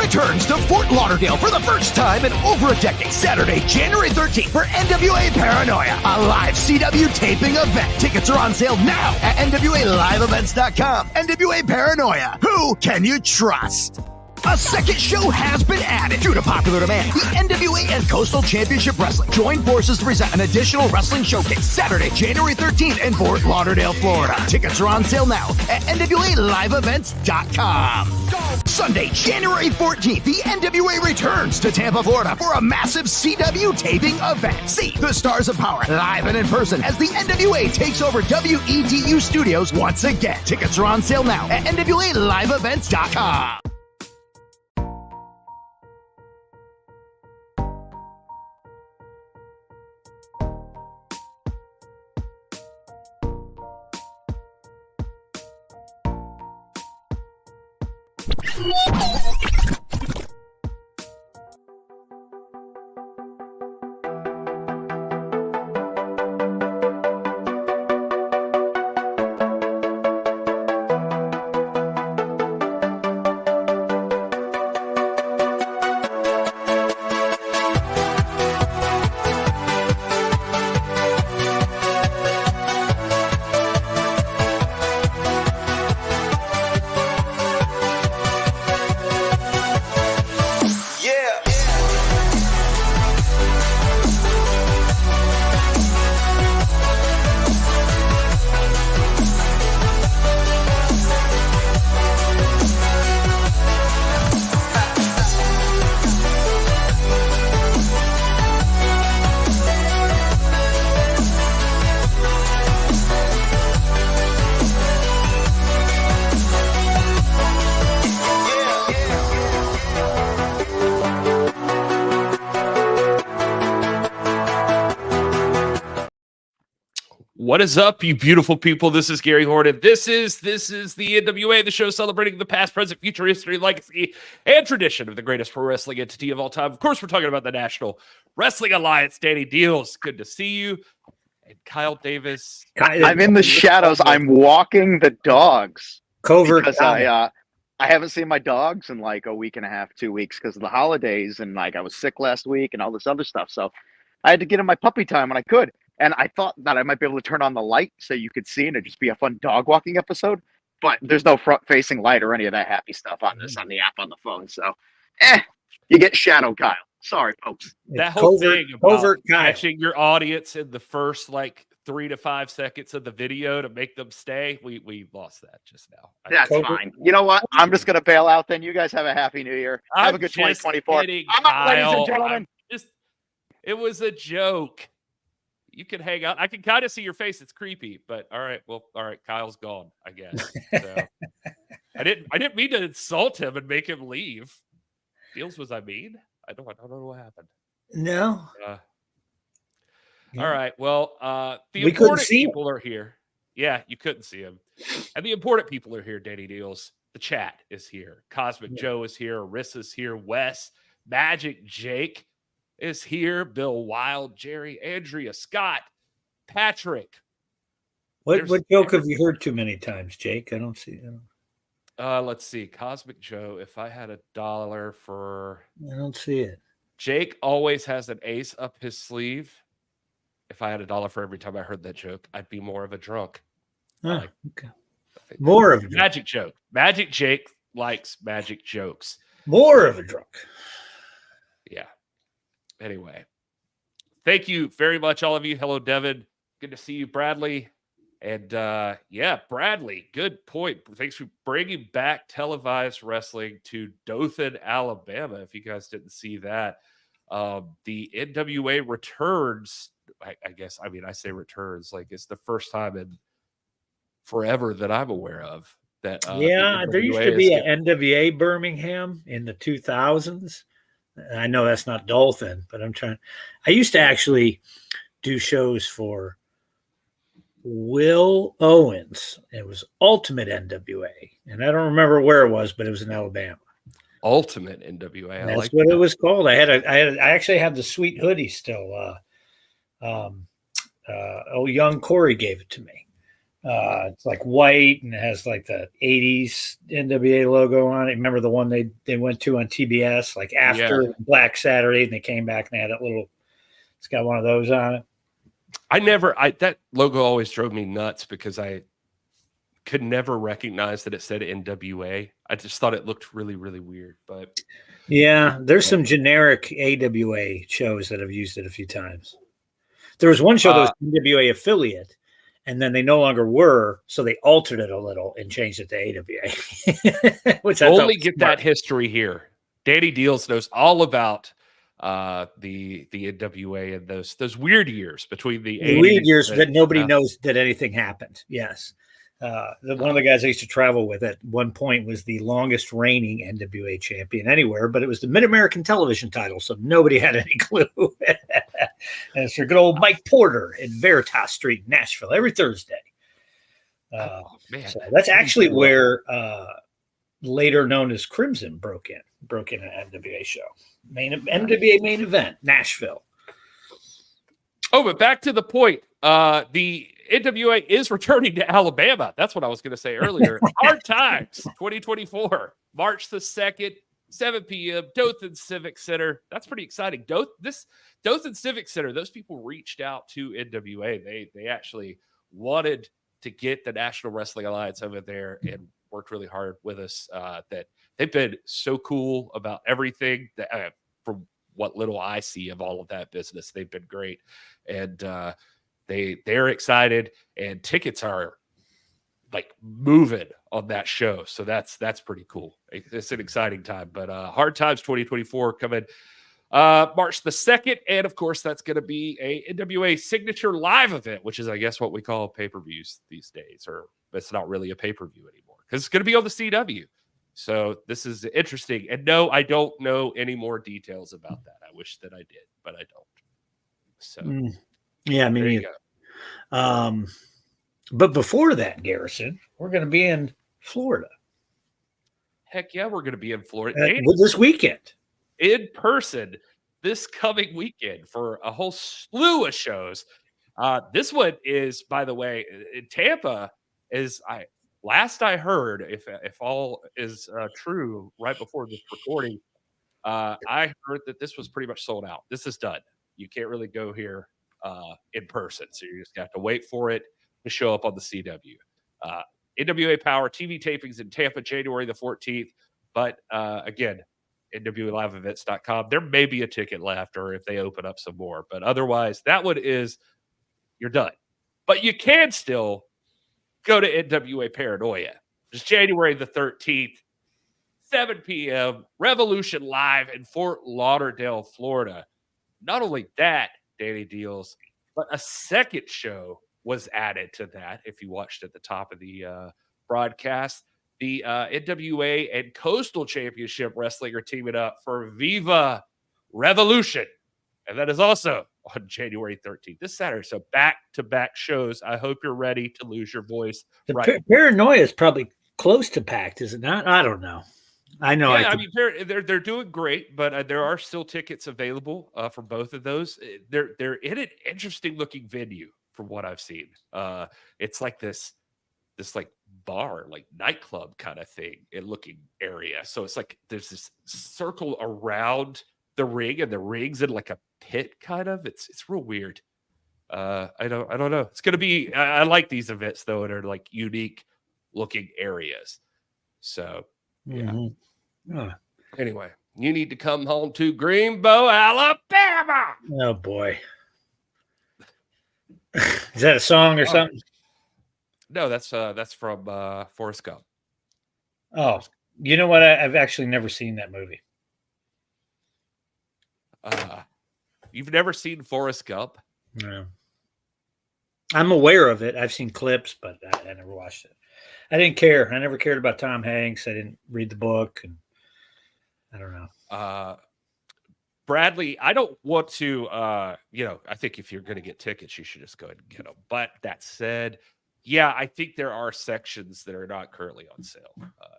returns to Fort Lauderdale for the first time in over a decade. Saturday, January 13th for NWA Paranoia, a live CW taping event. Tickets are on sale now at NWALiveEvents.com. NWA Paranoia. Who can you trust? A second show has been added due to popular demand. The NWA and Coastal Championship Wrestling join forces to present an additional wrestling showcase Saturday, January 13th in Fort Lauderdale, Florida. Tickets are on sale now at NWALiveEvents.com. Sunday, January 14th, the NWA returns to Tampa, Florida for a massive CW taping event. See the Stars of Power live and in person as the NWA takes over WEDU Studios once again. Tickets are on sale now at NWALiveEvents.com. What is up, you beautiful people? This is Gary Horton. This is the NWA, the show celebrating the past, present, future, history, legacy, and tradition of the greatest pro wrestling entity of all time. Of course, we're talking about the National Wrestling Alliance. Danny Deals, good to see you. And Kyle Davis. I'm in the shadows. I'm walking the dogs. Covert. Because I haven't seen my dogs in like a week and a half, 2 weeks because of the holidays. And like I was sick last week and all this other stuff. So I had to get in my puppy time when I could. And I thought that I might be able to turn on the light so you could see and it'd just be a fun dog walking episode. But there's no front facing light or any of that happy stuff on this, on the app on the phone. So, you get shadow Kyle. Sorry, folks. That whole thing about catching your audience in the first like 3 to 5 seconds of the video to make them stay, we lost that just now. That's fine. You know what? I'm just going to bail out then. You guys have a happy new year. Have a good 2024. I'm up, ladies and gentlemen. It was a joke. You can hang out. I can kind of see your face. It's creepy, but all right. Well, all right. Kyle's gone, I guess. So, I didn't mean to insult him and make him leave. Deals, was I mean? I don't know what happened. No. All right. Well, the important people are here. Yeah, you couldn't see him. And the important people are here, Danny Deals. The chat is here. Cosmic Joe is here. Arissa's here. Wes, Magic Jake is here. Bill Wild, Jerry, Andrea, Scott, Patrick. What joke have you heard too many times, Jake? I don't see. Let's see. Cosmic Joe, if I had $1 for... I don't see it. Jake always has an ace up his sleeve. If I had $1 for every time I heard that joke, I'd be more of a drunk. Okay. More of a magic joke. Magic Jake likes magic jokes. More of a drunk. Yeah. Anyway, thank you very much, all of you. Hello, Devin. Good to see you, Bradley. And Bradley, good point. Thanks for bringing back televised wrestling to Dothan, Alabama. If you guys didn't see that, the NWA returns. I guess, I mean, I say returns like it's the first time in forever that I'm aware of that. There used to be an NWA Birmingham in the 2000s. I know that's not Dothan, but I used to actually do shows for Will Owens. It was Ultimate NWA. And I don't remember where it was, but it was in Alabama. Ultimate NWA. That's what it was called. I actually have the sweet hoodie still. Young Corey gave it to me. It's like white and it has like the 80s NWA logo on it. Remember the one they went to on TBS, like after Black Saturday, and they came back and they had that little, it's got one of those on it. That logo always drove me nuts because I could never recognize that it said NWA. I just thought it looked really, really weird. But yeah, there's some generic AWA shows that have used it a few times. There was one show that was NWA affiliate, and then they no longer were, so they altered it a little and changed it to AWA. Which I only get that history here. Danny Deals knows all about the NWA and those weird years between the 80s weird years that nobody knows that anything happened. Yes. One of the guys I used to travel with at one point was the longest reigning NWA champion anywhere, but it was the Mid-American Television title, so nobody had any clue. And it's for good old Mike Porter in Veritas Street, Nashville, every Thursday. Man, so that's actually where later known as Crimson broke in an NWA show. NWA main event, Nashville. Oh, but back to the point. The NWA is returning to Alabama. That's what I was going to say earlier. Hard Times 2024, March the 2nd, 7 p.m., Dothan Civic Center. That's pretty exciting. Dothan Civic Center, those people reached out to NWA. They actually wanted to get the National Wrestling Alliance over there and worked really hard with us. That they've been so cool about everything that from what little I see of all of that business, they've been great. And they're excited, and tickets are like moving on that show. So that's pretty cool. It's an exciting time, but Hard Times 2024 coming March the 2nd. And of course, that's going to be a NWA signature live event, which is, I guess, what we call pay-per-views these days, or it's not really a pay-per-view anymore because it's going to be on the CW. So this is interesting. And no, I don't know any more details about that. I wish that I did, but I don't. So yeah, I mean, there you go. But before that, Garrison, we're going to be in Florida. Heck yeah, we're going to be in Florida this weekend in person this coming weekend for a whole slew of shows. This one is, by the way, in Tampa. Last I heard, if all is true, right before this recording, I heard that this was pretty much sold out. This is done. You can't really go here in person, so you just have to wait for it to show up on the CW. NWA Power TV tapings in Tampa, January the 14th. But again, NWALiveEvents.com. There may be a ticket left, or if they open up some more. But otherwise, that one is, you're done. But you can still go to NWA Paranoia. It's January the 13th, 7 p.m., Revolution Live in Fort Lauderdale, Florida. Not only that, Danny Deals, but a second show was added to that. If you watched at the top of the broadcast, the NWA and Coastal Championship Wrestling are teaming up for Viva Revolution. And that is also on January 13th, this Saturday. So back-to-back shows. I hope you're ready to lose your voice. Paranoia is probably close to packed, is it not? I don't know. I know. Yeah, I mean, they're doing great, but there are still tickets available for both of those. They're in an interesting looking venue from what I've seen. It's like this like bar, like nightclub kind of thing in looking area. So it's like there's this circle around the ring, and the ring's in like a pit kind of. It's real weird. I don't know. It's gonna be. I like these events though, and are like unique looking areas. So yeah. Mm-hmm. Anyway, you need to come home to Greenbow, Alabama. Oh boy. Is that a song or something? No, that's from Forrest Gump. Oh, you know what? I've actually never seen that movie. You've never seen Forrest Gump? No. I'm aware of it. I've seen clips, but I never watched it. I didn't care. I never cared about Tom Hanks. I didn't read the book, and I don't know. Bradley, I don't want to, I think if you're going to get tickets, you should just go ahead and get them. But that said, yeah, I think there are sections that are not currently on sale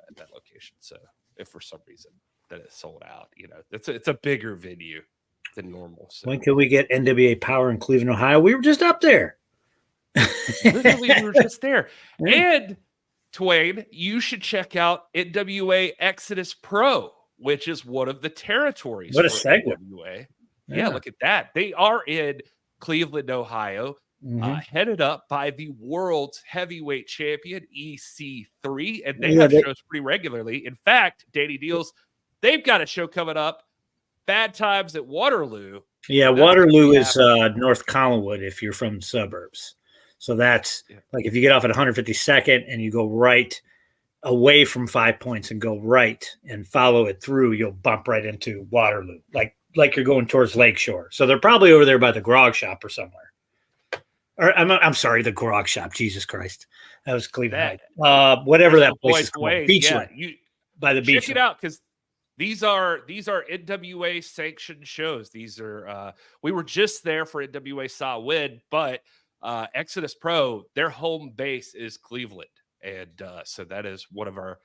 at that location. So if for some reason that it's sold out, it's a bigger venue than normal. So. When can we get NWA Power in Cleveland, Ohio? We were just up there. Literally, we were just there. Yeah. And Twain, you should check out NWA Exodus Pro, which is one of the territories. What a for segue. NWA. Yeah, look at that. They are in Cleveland, Ohio, headed up by the world's heavyweight champion, EC3. And they have shows pretty regularly. In fact, Danny Deals, they've got a show coming up, Bad Times at Waterloo. Yeah, Waterloo is North Collinwood if you're from the suburbs. So that's like if you get off at 152nd and you go right away from 5 Points and go right and follow it through, you'll bump right into Waterloo, like you're going towards Lakeshore. So they're probably over there by the grog shop or somewhere. Or I'm sorry, the grog shop. Jesus Christ, that was Cleveland Heights. Whatever that place is called, Beachland. By the beach. Check it out because these are NWA sanctioned shows. These are we were just there for NWA Saw Win, but Exodus Pro, their home base is Cleveland, and so that is one of our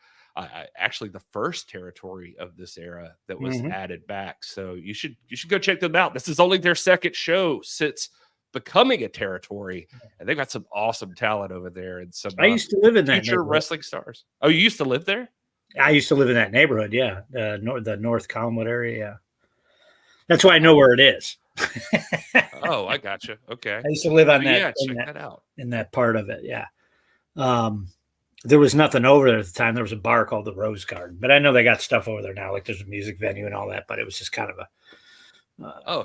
actually the first territory of this era that was added back. So you should go check them out. This is only their second show since becoming a territory, and they've got some awesome talent over there. And some I used to live in that future wrestling stars. Oh, you used to live there? I used to live in that neighborhood. Yeah, the North Collinwood area. Yeah, that's why I know where it is. Oh, I gotcha. Okay. I used to live on that. Yeah, check that out. In that part of it. Yeah. There was nothing over there at the time. There was a bar called the Rose Garden, but I know they got stuff over there now. Like there's a music venue and all that, but it was just kind of a.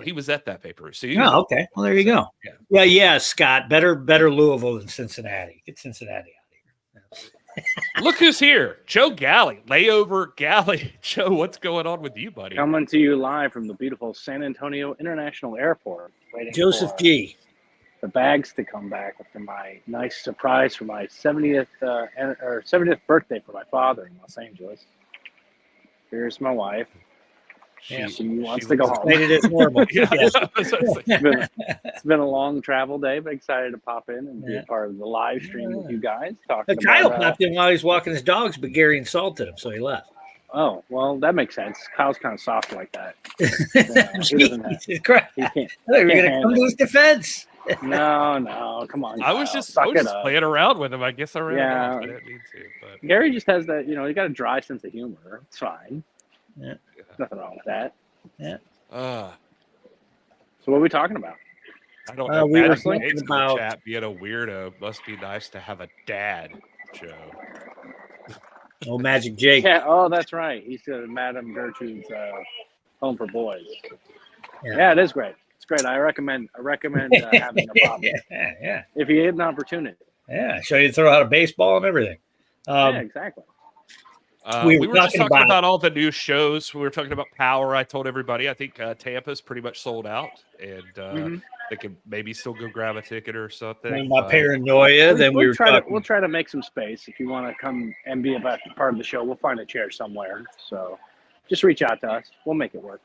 He was at that paper. So okay. Well, there you go. Yeah. Scott, better Louisville than Cincinnati. Get Cincinnati out of here. Look who's here, Joe Galley, Layover Galley. Joe, what's going on with you, buddy? Coming to you live from the beautiful San Antonio International Airport. Joseph G. The bags to come back after my nice surprise for my 70th birthday for my father in Los Angeles. Here's my wife. She wants to go home. Made it as normal. It's been a long travel day, but excited to pop in and be a part of the live stream with you guys. Kyle popped in while he was walking his dogs, but Gary insulted him, so he left. Oh, well, that makes sense. Kyle's kind of soft like that. Jesus Christ. He can't. We're going to come to his defense. No, come on. I was just playing around with him. I guess I ran off. I didn't need to. But Gary just has that, he got a dry sense of humor. It's fine. Yeah. Nothing wrong with that. Yeah. So what are we talking about? I don't know. We were talking about chat being a weirdo. Must be nice to have a dad, Joe. Oh, Magic Jake. Yeah. Oh, that's right. He's Madame Gertrude's Home for Boys. Yeah, it is great. It's great. I recommend having a pop. Yeah. If you get an opportunity. Yeah. Show you to throw out a baseball and everything. Yeah, exactly. We were just talking about all the new shows. We were talking about Power. I told everybody I think Tampa's pretty much sold out, and they could maybe still go grab a ticket or something. My paranoia. We'll try to make some space. If you want to come and be a part of the show, we'll find a chair somewhere. So just reach out to us. We'll make it work.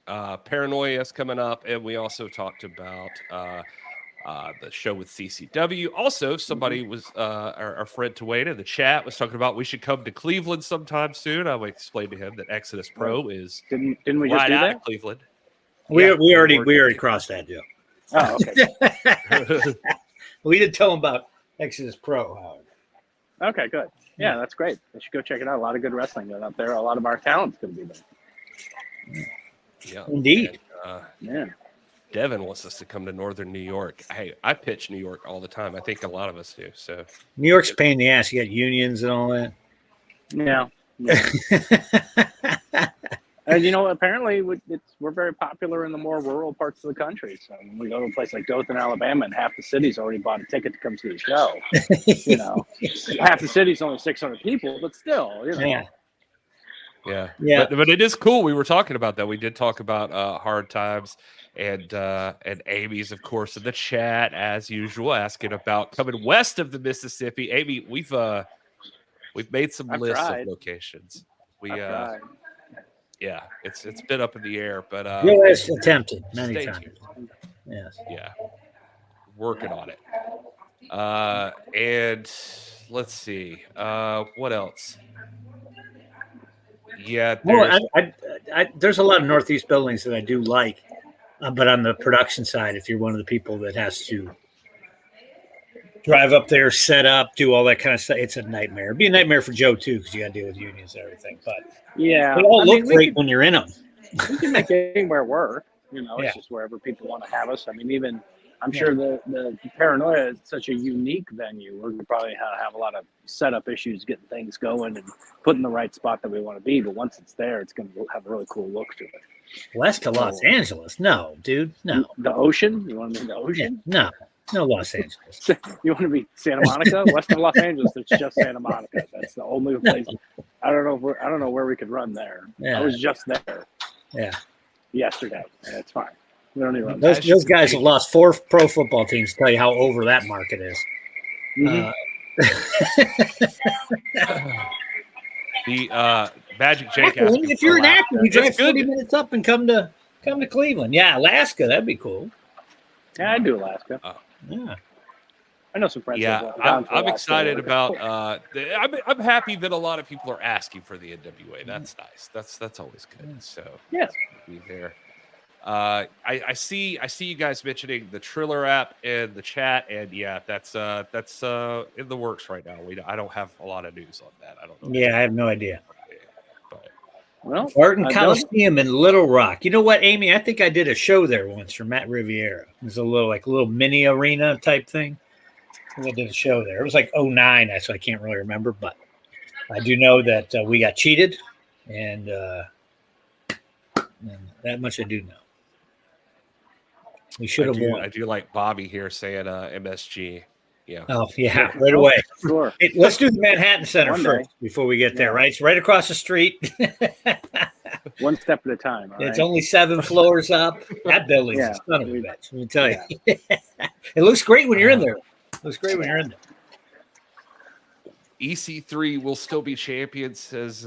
Paranoia is coming up, and we also talked about the show with CCW. Also, somebody was our friend Twain in the chat was talking about we should come to Cleveland sometime soon. I would explain to him that Exodus Pro is didn't we just do that? Cleveland. We already crossed that, Joe. Oh, okay. We didn't tell him about Exodus Pro, Howard. Okay, good. Yeah, that's great. You should go check it out. A lot of good wrestling going up there. A lot of our talent's going to be there. Yeah, indeed. And, Devin wants us to come to Northern New York. Hey, I pitch New York all the time. I think a lot of us do. So New York's a pain in the ass. You got unions and all that. Yeah. And apparently we're very popular in the more rural parts of the country. So when we go to a place like Dothan, Alabama, and half the city's already bought a ticket to come see the show. Half the city's only 600 people, but still, Yeah. But it is cool. We were talking about that. We did talk about hard times. And Amy's, of course, in the chat as usual, asking about coming west of the Mississippi. Amy, we've made some lists of locations. It's been up in the air, but it's attempted many times. Yes. Yeah, working on it. And let's see, what else? Yeah, there's a lot of Northeast buildings that I do like. But on the production side, if you're one of the people that has to drive up there, set up, do all that kind of stuff. It's a nightmare. It'd be a nightmare for Joe too, because you got to deal with unions and everything. But Yeah, they all look great when you're in them. We can make it anywhere work. It's Yeah. just wherever people want to have us. I mean, even I'm sure the Paranoia is such a unique venue. We're gonna probably have a lot of setup issues getting things going and putting the right spot that we want to be. But once it's there, it's going to have a really cool look to it. West to Los Angeles? No, dude, no. The ocean? You want to be in the ocean? Yeah, no, Los Angeles. You want to be Santa Monica? West of Los Angeles, it's just Santa Monica. That's the only place. I don't know where we could run there. Yeah. I was just there. Yeah. Yesterday. It's fine. We don't need to run. Those guys have lost 4 pro football teams to tell you how over that market is. Mhm. The Magic Jake. Akron, if you're in Akron, you drive That's good. 40 minutes up and come to Cleveland. Yeah, Alaska, that'd be cool. Yeah, I'd do Alaska. Yeah. I know some friends. Yeah, I'm excited about. I'm happy that a lot of people are asking for the NWA. That's nice. That's always good. So yes, be there. I see you guys mentioning the Triller app in the chat, and yeah, that's in the works right now. I don't have a lot of news on that. I don't know. Yeah, I have no idea. But well, Barton Coliseum in Little Rock. You know what, Amy? I think I did a show there once for Matt Riviera. It was a little mini arena type thing. I did a show there. It was like 2009, so I can't really remember, but I do know that we got cheated, and that much I do know. We should have won. I do like Bobby here saying MSG. Yeah. Oh, yeah, right away. Sure. Hey, let's do the Manhattan Center One first day. before we get there, right? It's right across the street. One step at a time. All It's right? only 7 floors up. That building's a son of a bitch, let me tell you. It looks great when you're in there. It looks great when you're in there. EC3 will still be champion, says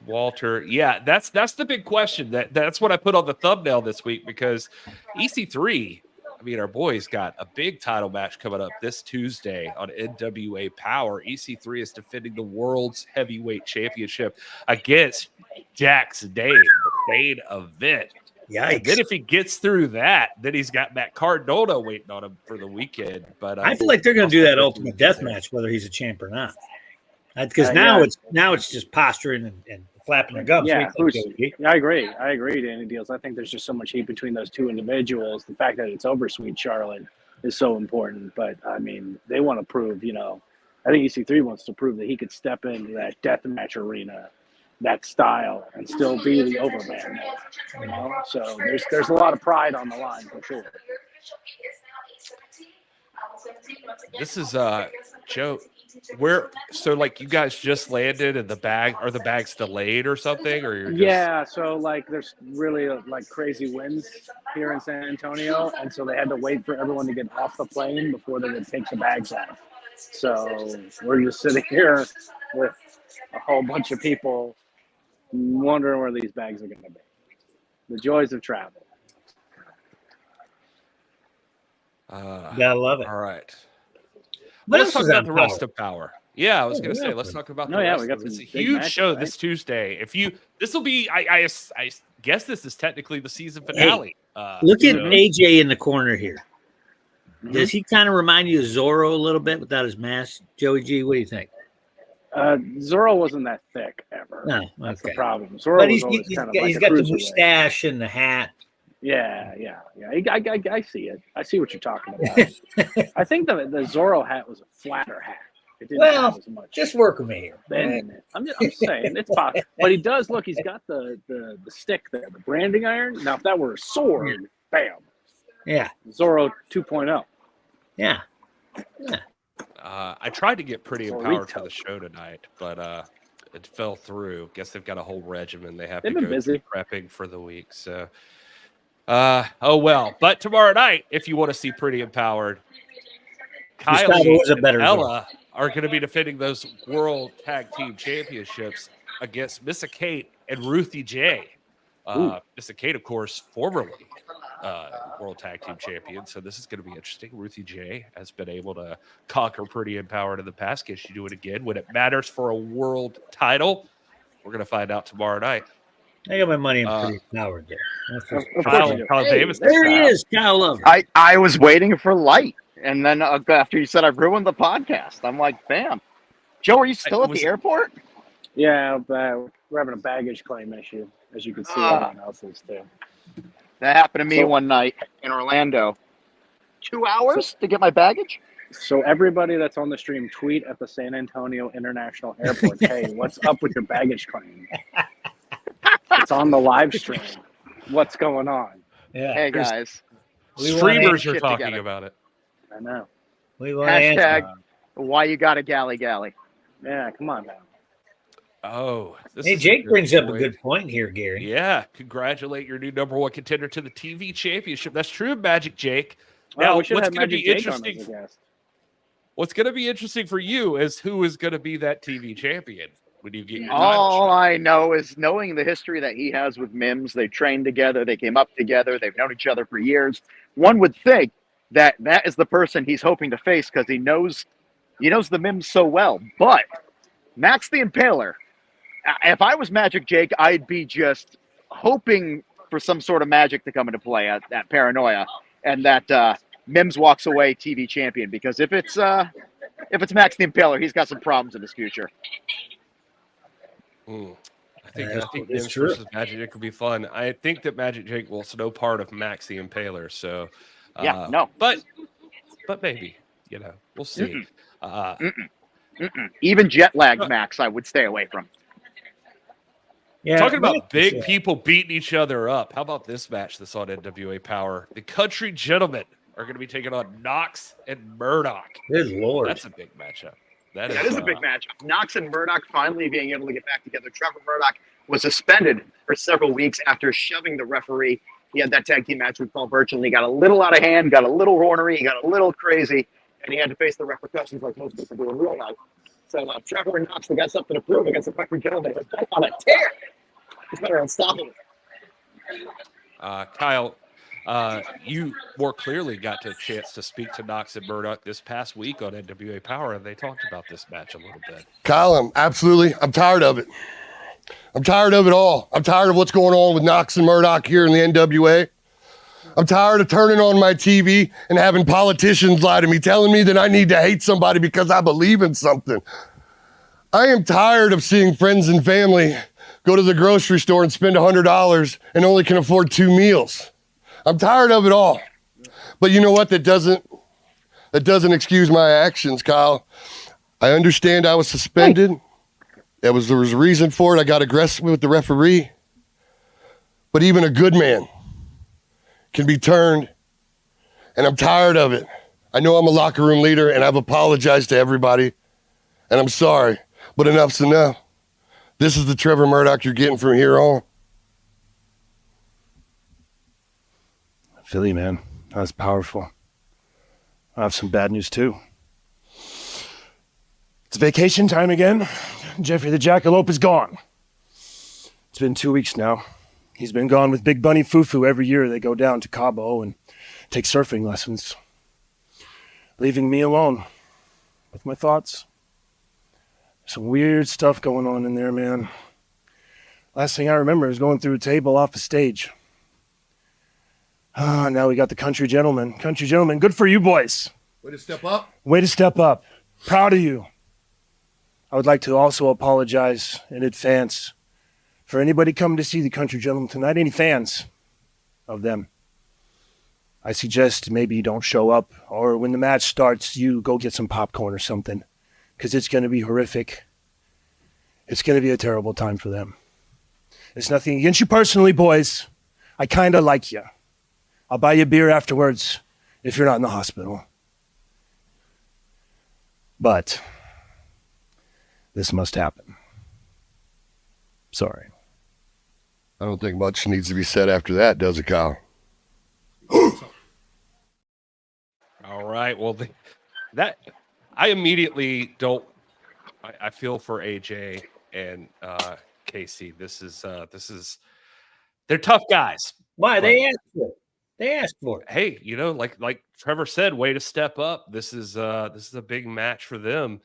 Walter. Yeah, that's the big question. That's what I put on the thumbnail this week, because EC3, I mean, our boys got a big title match coming up this Tuesday on NWA Power. EC3 is defending the world's heavyweight championship against Jax Dane, the main event. Yikes. And then if he gets through that, then he's got Matt Cardona waiting on him for the weekend. But I feel like they're going to do that ultimate death match, whether he's a champ or not. Because now it's just posturing and flapping their gums. Yeah, I agree. Danny Deals. I think there's just so much heat between those two individuals. The fact that it's over Sweet Charlotte is so important. But I mean, they want to prove. I think EC3 wants to prove that he could step into that death match arena, that style, and still be the overman. So there's a lot of pride on the line for sure. This is Joe. Like you guys just landed and the bags delayed or something, or you're just... Yeah, so like there's really like crazy winds here in San Antonio, and so they had to wait for everyone to get off the plane before they would take the bags off. So we're just sitting here with a whole bunch of people wondering where these bags are going to be. The joys of travel. Gotta love it. All right. What Let's else talk is about on the rest Power? of Power. Yeah, I was going to yeah. say, let's talk about No, the yeah, rest we got of it. It's a some big huge matches, show right? this Tuesday. This will be, I guess this is technically the season finale. Look at so- AJ in the corner here. Does he kind of remind you of Zorro a little bit without his mask? Joey G, what do you think? Zorro wasn't that thick ever. No, That's the okay. problem. Zorro But was he's always kind of like he's a got the cruiserweight. mustache and the hat. Yeah. I see it. I see what you're talking about. I think the Zorro hat was a flatter hat. It didn't have as much. Just work with me here. bend in it. I'm just saying it's possible. But he does look. He's got the stick there, the branding iron. Now, if that were a sword, bam, Yeah. Zorro 2.0. Yeah. I tried to get Pretty Empowered for the show tonight, but it fell through. Guess they've got a whole regimen they have They've to been go busy. through prepping for the week. So, oh well. But tomorrow night, if you want to see Pretty Empowered, Gustavo Kylie was a and better Ella are going to be defending those World Tag Team Championships against Missa Kate and Ruthie J. Missa Kate, of course, formerly World Tag Team Champion. So this is going to be interesting. Ruthie J has been able to conquer Pretty Empowered in the past. Can she do it again when it matters for a world title? We're going to find out tomorrow night. I got my money on Pretty Empowered there. Of course you do. Kyle Davis. There he is, Kyle Lover. I was waiting for light. And then after you said I ruined the podcast, I'm like, bam. Joe, are you still at the airport? Yeah, but we're having a baggage claim issue, as you can see everyone else is too. That happened to me one night in Orlando. 2 hours to get my baggage? So everybody that's on the stream, tweet at the San Antonio International Airport, hey, what's up with your baggage claim? It's on the live stream. What's going on? Yeah. Hey, guys. Streamers are shit talking together. about it. I know. We want to answer. Hashtag why you got a galley. Yeah, come on now. Oh, this Hey, is a Jake good brings up a point. good point here, Gary. Yeah, congratulate your new #1 contender to the TV championship. That's true, Magic Jake. Well, Now, we should what's have going to Magic be Jake on interesting? as a guest. What's going to be interesting for you is who is going to be that TV champion when you get your title All shot. I know is knowing the history that he has with Mims. They trained together. They came up together. They've known each other for years. One would think that that is the person he's hoping to face because he knows the Mims so well. But Max the Impaler, if I was Magic Jake, I'd be just hoping for some sort of magic to come into play at Paranoia, and that Mims walks away TV champion. Because if it's Max the Impaler, he's got some problems in his future. I think It's Mims true. versus Magic Jake could be fun. I think that Magic Jake will no part of Max the Impaler. So Yeah, no. but maybe, we'll see. Even jet lagged Max, I would stay away from. Yeah, Talking about big yeah. people beating each other up. How about this match that's on NWA Power? The Country Gentlemen are going to be taking on Knox and Murdoch. Good Lord. That's a big matchup. That is a big matchup. Knox and Murdoch finally being able to get back together. Trevor Murdoch was suspended for several weeks after shoving the referee. He had that tag team match with Paul Burchill, and he got a little out of hand, got a little ornery, he got a little crazy, and he had to face the repercussions like most people do in real life. So Trevor and Knox, they got something to prove against the Country Gentlemen. They're both on a tear. It's better unstoppable. Kyle, you more clearly got a chance to speak to Knox and Murdoch this past week on NWA Power, and they talked about this match a little bit. Kyle, I'm tired of it. I'm tired of it all. I'm tired of what's going on with Knox and Murdoch here in the NWA. I'm tired of turning on my TV and having politicians lie to me, telling me that I need to hate somebody because I believe in something. I am tired of seeing friends and family go to the grocery store and spend $100 and only can afford 2 meals. I'm tired of it all. But you know what? That doesn't excuse my actions, Kyle. I understand I was suspended. There was a reason for it. I got aggressive with the referee. But even a good man can be turned, and I'm tired of it. I know I'm a locker room leader, and I've apologized to everybody, and I'm sorry, but enough's enough. This is the Trevor Murdoch you're getting from here on. Philly, man. That's powerful. I have some bad news, too. It's vacation time again. Jeffrey the Jackalope is gone. It's been 2 weeks now. He's been gone with Big Bunny Fufu. Every year they go down to Cabo and take surfing lessons, leaving me alone with my thoughts. Some weird stuff going on in there, man. Last thing I remember is going through a table off a stage. Now we got the Country Gentlemen. Country Gentlemen, good for you boys. Way to step up. Way to step up. Proud of you. I would like to also apologize in advance for anybody coming to see the Country Gentlemen tonight, any fans of them. I suggest maybe you don't show up, or when the match starts, you go get some popcorn or something, because it's going to be horrific. It's going to be a terrible time for them. It's nothing against you personally, boys. I kind of like you. I'll buy you a beer afterwards if you're not in the hospital. But this must happen. Sorry. I don't think much needs to be said after that, does it, Kyle? All right. Well, that I immediately don't. I feel for AJ and Casey. This is they're tough guys. Why? But, They asked for it. They asked for it. hey, like Trevor said, way to step up. This is a big match for them.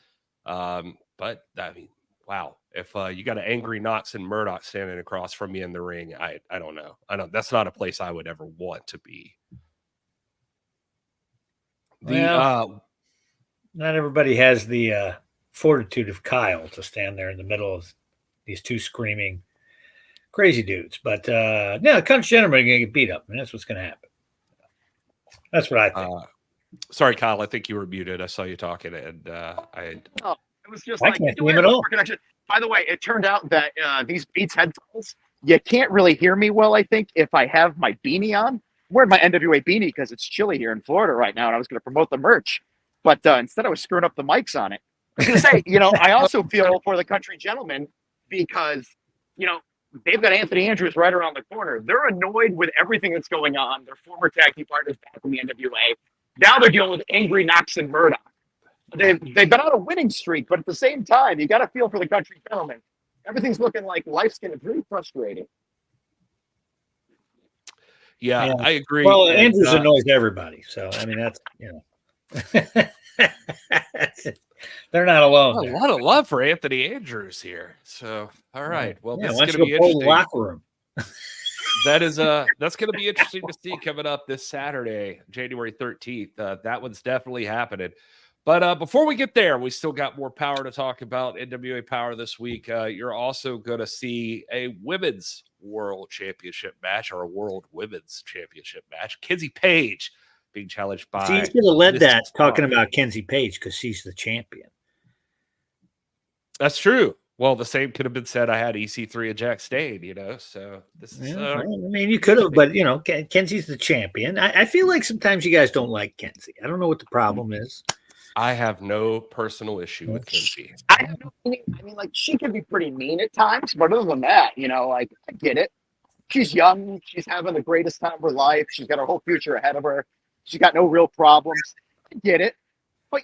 But I mean, wow. If you got an angry Knox and Murdoch standing across from you in the ring, I don't know. That's not a place I would ever want to be. Not everybody has the fortitude of Kyle to stand there in the middle of these two screaming crazy dudes. But the country gentlemen are going to get beat up, and that's what's going to happen. That's what I think. Sorry, Kyle. I think you were muted. I saw you talking, and It was just I like, can't hear him at all. By the way, it turned out that these Beats headphones, you can't really hear me well, I think, if I have my beanie on. I'm wearing my NWA beanie because it's chilly here in Florida right now, and I was going to promote the merch. But instead, I was screwing up the mics on it. I was going to say, I also feel for the country gentlemen because, they've got Anthony Andrews right around the corner. They're annoyed with everything that's going on. Their former tag team partners back in the NWA. Now they're dealing with angry Knox and Murdoch. They've been on a winning streak, but at the same time, you got to feel for the country gentlemen. Everything's looking like life's getting really frustrating. Yeah, I agree. Well, Andrews annoys everybody. So, I mean, that's, they're not alone. A lot of love for Anthony Andrews here. So, all right. Well, this is going to be interesting. Locker room. That's going to be interesting to see coming up this Saturday, January 13th. That one's definitely happening. But before we get there, we still got more power to talk about. NWA Power this week. You're also going to see a women's world championship match or a world women's championship match. Kenzie Page being challenged by. She should have led that talking about Kenzie Page because she's the champion. That's true. Well, the same could have been said. I had EC3 and Jack Stane, so this is. I mean, you could have, but Kenzie's the champion. I feel like sometimes you guys don't like Kenzie. I don't know what the problem is. I have no personal issue with Kenzie. I mean, like, she can be pretty mean at times, but other than that, like, I get it. She's young. She's having the greatest time of her life. She's got her whole future ahead of her. She's got no real problems. I get it. But,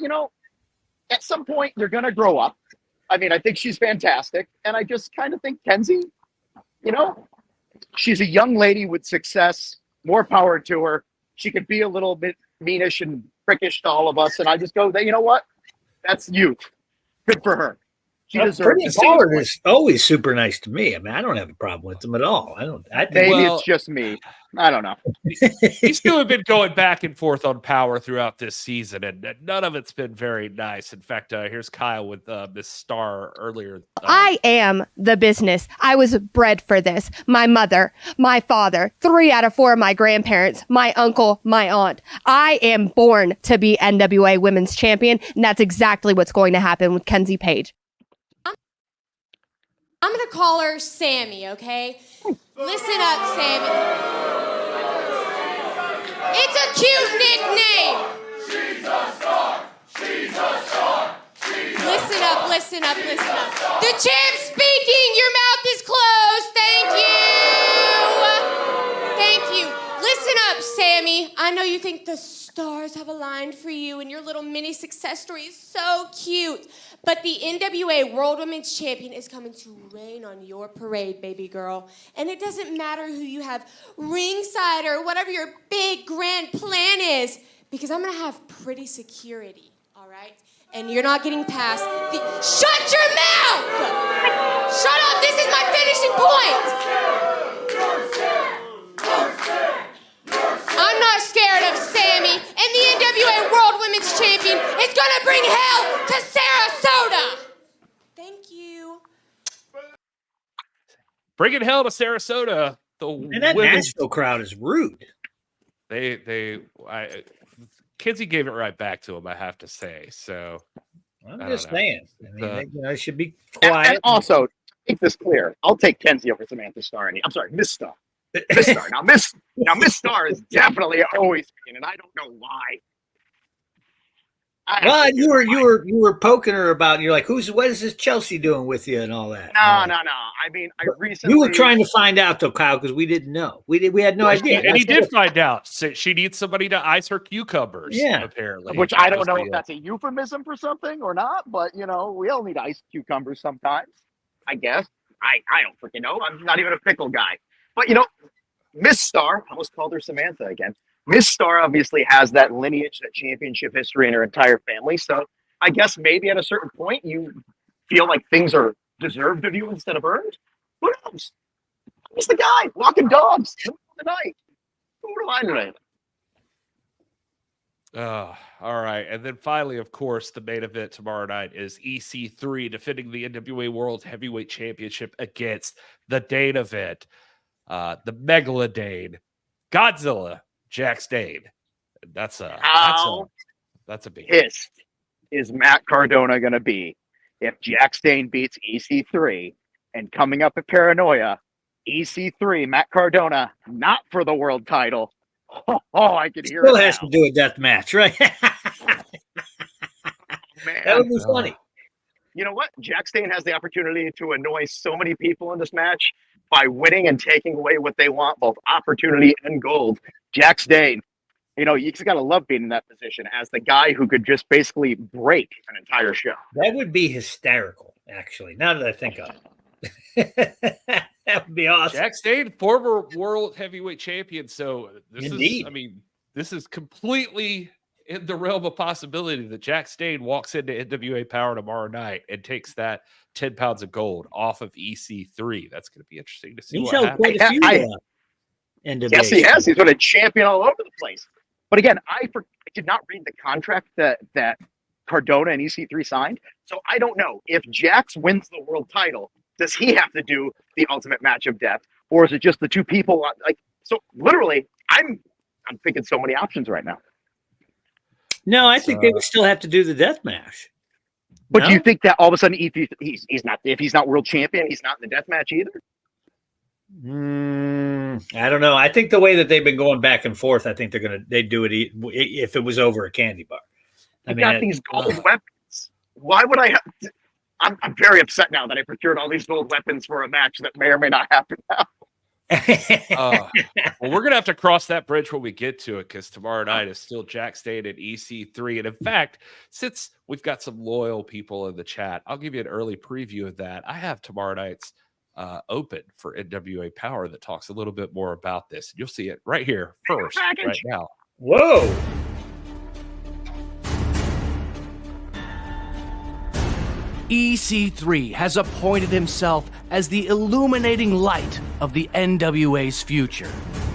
at some point, they're going to grow up. I mean, I think she's fantastic. And I just kind of think Kenzie, she's a young lady with success, more power to her. She could be a little bit meanish and prickish to all of us. And I just go, you know what? That's youth. Good for her. She deserves it. Howard is always super nice to me. I mean, I don't have a problem with him at all. Maybe it's just me. I don't know. He's still been going back and forth on Power throughout this season, and none of it's been very nice. In fact, here's Kyle with Miss Star earlier. I am the business. I was bred for this. My mother, my father, 3 out of 4 of my grandparents, my uncle, my aunt. I am born to be NWA Women's Champion, and that's exactly what's going to happen with Kenzie Page. I'm going to call her Sammy, okay? Listen up, Sammy. It's a cute nickname. She's a star. She's a star. Listen up, listen up, listen up. The champ speaking. Your mouth is closed. Thank you. Thank you. Listen up, Sammy. I know you think the stars have aligned for you and your little mini success story is so cute. But the NWA World Women's Champion is coming to rain on your parade, baby girl. And it doesn't matter who you have ringside or whatever your big grand plan is, because I'm going to have pretty security, all right? And you're not getting past the... Shut your mouth! Shut up! This is my finishing point! I'm not scared of Sammy, and the NWA World Women's Champion is gonna bring hell to Sarasota. Thank you. Bringing hell to Sarasota. That Nashville crowd is rude. Kenzie gave it right back to him, I have to say. So I'm just saying. I mean, I should be quiet. And also, make this clear. I'll take Kenzie over Samantha Starr. I'm sorry, Miss Star. Miss Star. Now Miss Star is definitely always mean, and I don't know why. Well, you were poking her about. You're like, what is this Chelsea doing with you and all that? No. I mean, I recently. You were trying to find out though, Kyle, because we didn't know. We had no idea. And he did find out. So she needs somebody to ice her cucumbers. Yeah, apparently. Which I don't know if that's a euphemism for something or not, but we all need iced cucumbers sometimes. I guess. I don't freaking know. I'm not even a pickle guy. But Miss Star, I almost called her Samantha again. Miss Star obviously has that lineage, that championship history in her entire family. So I guess maybe at a certain point you feel like things are deserved of you instead of earned. Who knows? Who's the guy walking dogs in the middle of the night? Who do I know? All right. And then finally, of course, the main event tomorrow night is EC3 defending the NWA World Heavyweight Championship against the Dane event, the Megalodane, Godzilla, Jax Dane. That's a big pissed is Matt Cardona going to be if Jax Dane beats EC3 and coming up at Paranoia, EC3, Matt Cardona, not for the world title. Oh, I can hear Still it has now. to do a death match, right? Man. That would be funny. You know what? Jax Dane has the opportunity to annoy so many people in this match by winning and taking away what they want, both opportunity and gold. Jax Dane, you know, you just got to love being in that position as the guy who could just basically break an entire show. That would be hysterical, actually, now that I think of it. That would be awesome. Jax Dane, former world heavyweight champion. So this Indeed. this is completely in the realm of possibility that Jax Dane walks into NWA Power tomorrow night and takes that 10 pounds of gold off of EC3. That's going to be interesting to see He's what held happens. quite a few NWA. Yes, he has. He's been a champion all over the place. But again, I did not read the contract that Cardona and EC3 signed. So I don't know if Jax wins the world title, does he have to do the ultimate match of death, or is it just the two people? Like, so literally, I'm thinking so many options right now. No, I think they would still have to do the death match. But No? do you think that all of a sudden, if he's not world champion, he's not in the death match either? I don't know. I think the way that they've been going back and forth, I think they'd do it if it was over a candy bar. I got these gold weapons. Why would I have? I'm very upset now that I procured all these gold weapons for a match that may or may not happen now. Well, we're gonna have to cross that bridge when we get to it, because tomorrow night is still Jax Dane at EC3. And in fact, since we've got some loyal people in the chat, I'll give you an early preview of that. I have tomorrow night's open for NWA Power that talks a little bit more about this. You'll see it right here first, right now. Whoa. EC3 has appointed himself as the illuminating light of the NWA's future.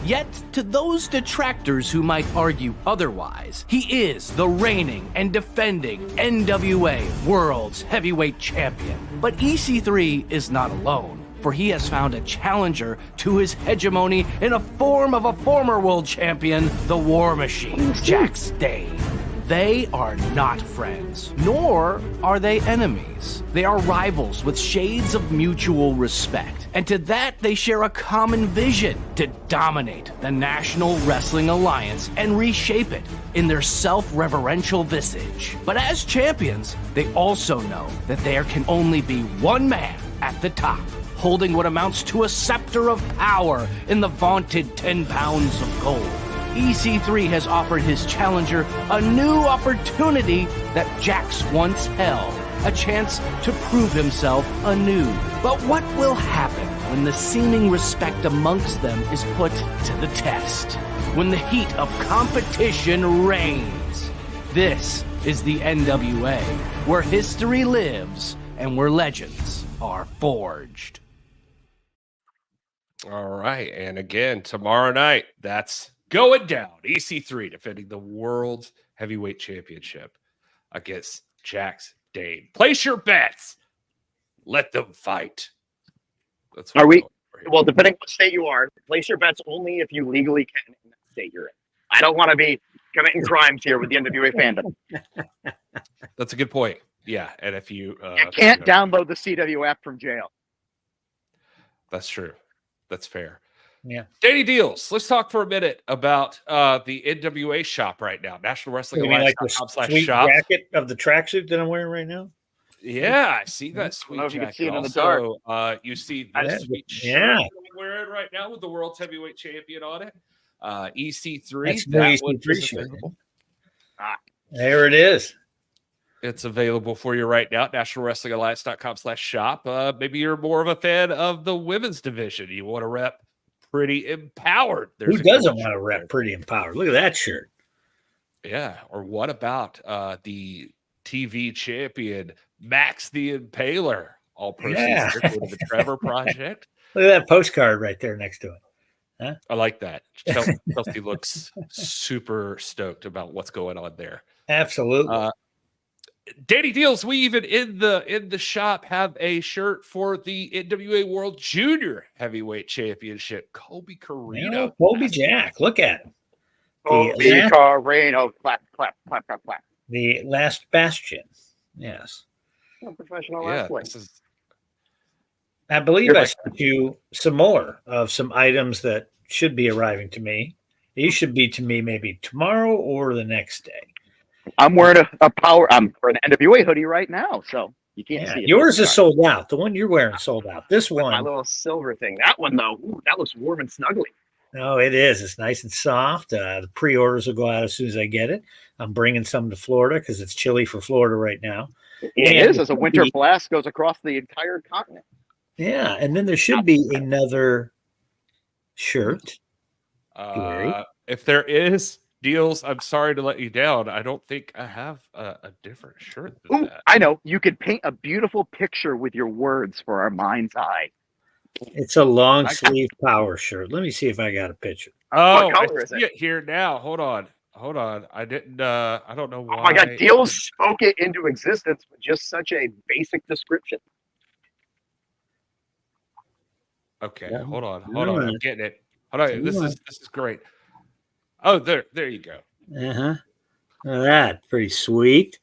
Yet, to those detractors who might argue otherwise, he is the reigning and defending NWA World's Heavyweight Champion. But EC3 is not alone, for he has found a challenger to his hegemony in a form of a former world champion, the War Machine, Jax Dane. They are not friends, nor are they enemies. They are rivals with shades of mutual respect. And to that, they share a common vision to dominate the National Wrestling Alliance and reshape it in their self-reverential visage. But as champions, they also know that there can only be one man at the top, holding what amounts to a scepter of power in the vaunted 10 pounds of gold. EC3 has offered his challenger a new opportunity that Jax once held, a chance to prove himself anew. But what will happen when the seeming respect amongst them is put to the test? When the heat of competition reigns? This is the NWA, where history lives and where legends are forged. All right. And again, tomorrow night, that's going down. EC3 defending the World's Heavyweight Championship against Jax Dane. Place your bets. Let them fight. That's what Are we? Well, depending on what state you are, place your bets only if you legally can in that state you're in. I don't want to be committing crimes here with the NWA fandom. That's a good point. Yeah. And if you can't download the CW app from jail. That's true. That's fair. Yeah. Danny Deals. Let's talk for a minute about the NWA shop right now. National Wrestling Alliance. Like the sweet jacket of the tracksuit that I'm wearing right now? Yeah, I see that sweet jacket. You can see it in the dark. You see this sweet shirt I'm wearing right now with the World's Heavyweight Champion on it. EC3. That's that EC3 there it is. It's available for you right now at nationalwrestlingalliance.com/shop. Maybe you're more of a fan of the women's division. You want to rep Pretty Empowered. Who doesn't want to rep Pretty Empowered? Look at that shirt. Yeah. Or what about the TV champion, Max the Impaler? All proceeds go to the Trevor Project. Look at that postcard right there next to it. Huh? I like that. Chelsea looks super stoked about what's going on there. Absolutely. Danny Deals, we even in the shop have a shirt for the NWA World Junior Heavyweight Championship. Colby Carino. Colby Jack. Look at him. Colby Carino. Clap, clap, clap, clap, clap. The last bastion. Yes. Professional Yeah, wrestling. this is I believe I sent you some more of some items that should be arriving to me. These should be to me maybe tomorrow or the next day. I'm wearing I'm wearing an NWA hoodie right now, so you can't see it. Yours is sold out. The one you're wearing sold out. This one, my little silver thing. That one though, that looks warm and snuggly. No, it is. It's nice and soft. The pre-orders will go out as soon as I get it. I'm bringing some to Florida because it's chilly for Florida right now. It is, as a winter blast goes across the entire continent. Yeah, and then there should be another shirt. If there is Deals, I'm sorry to let you down. I don't think I have a different shirt than that. I know. You could paint a beautiful picture with your words for our mind's eye. It's a long sleeve power shirt. Let me see if I got a picture. Oh, what color is I see it here now. Hold on. I didn't. I don't know why. Oh my God! Deals spoke it into existence with just such a basic description. Okay, hold on. I'm getting it. Hold on. This is great. Oh, there you go. That pretty sweet.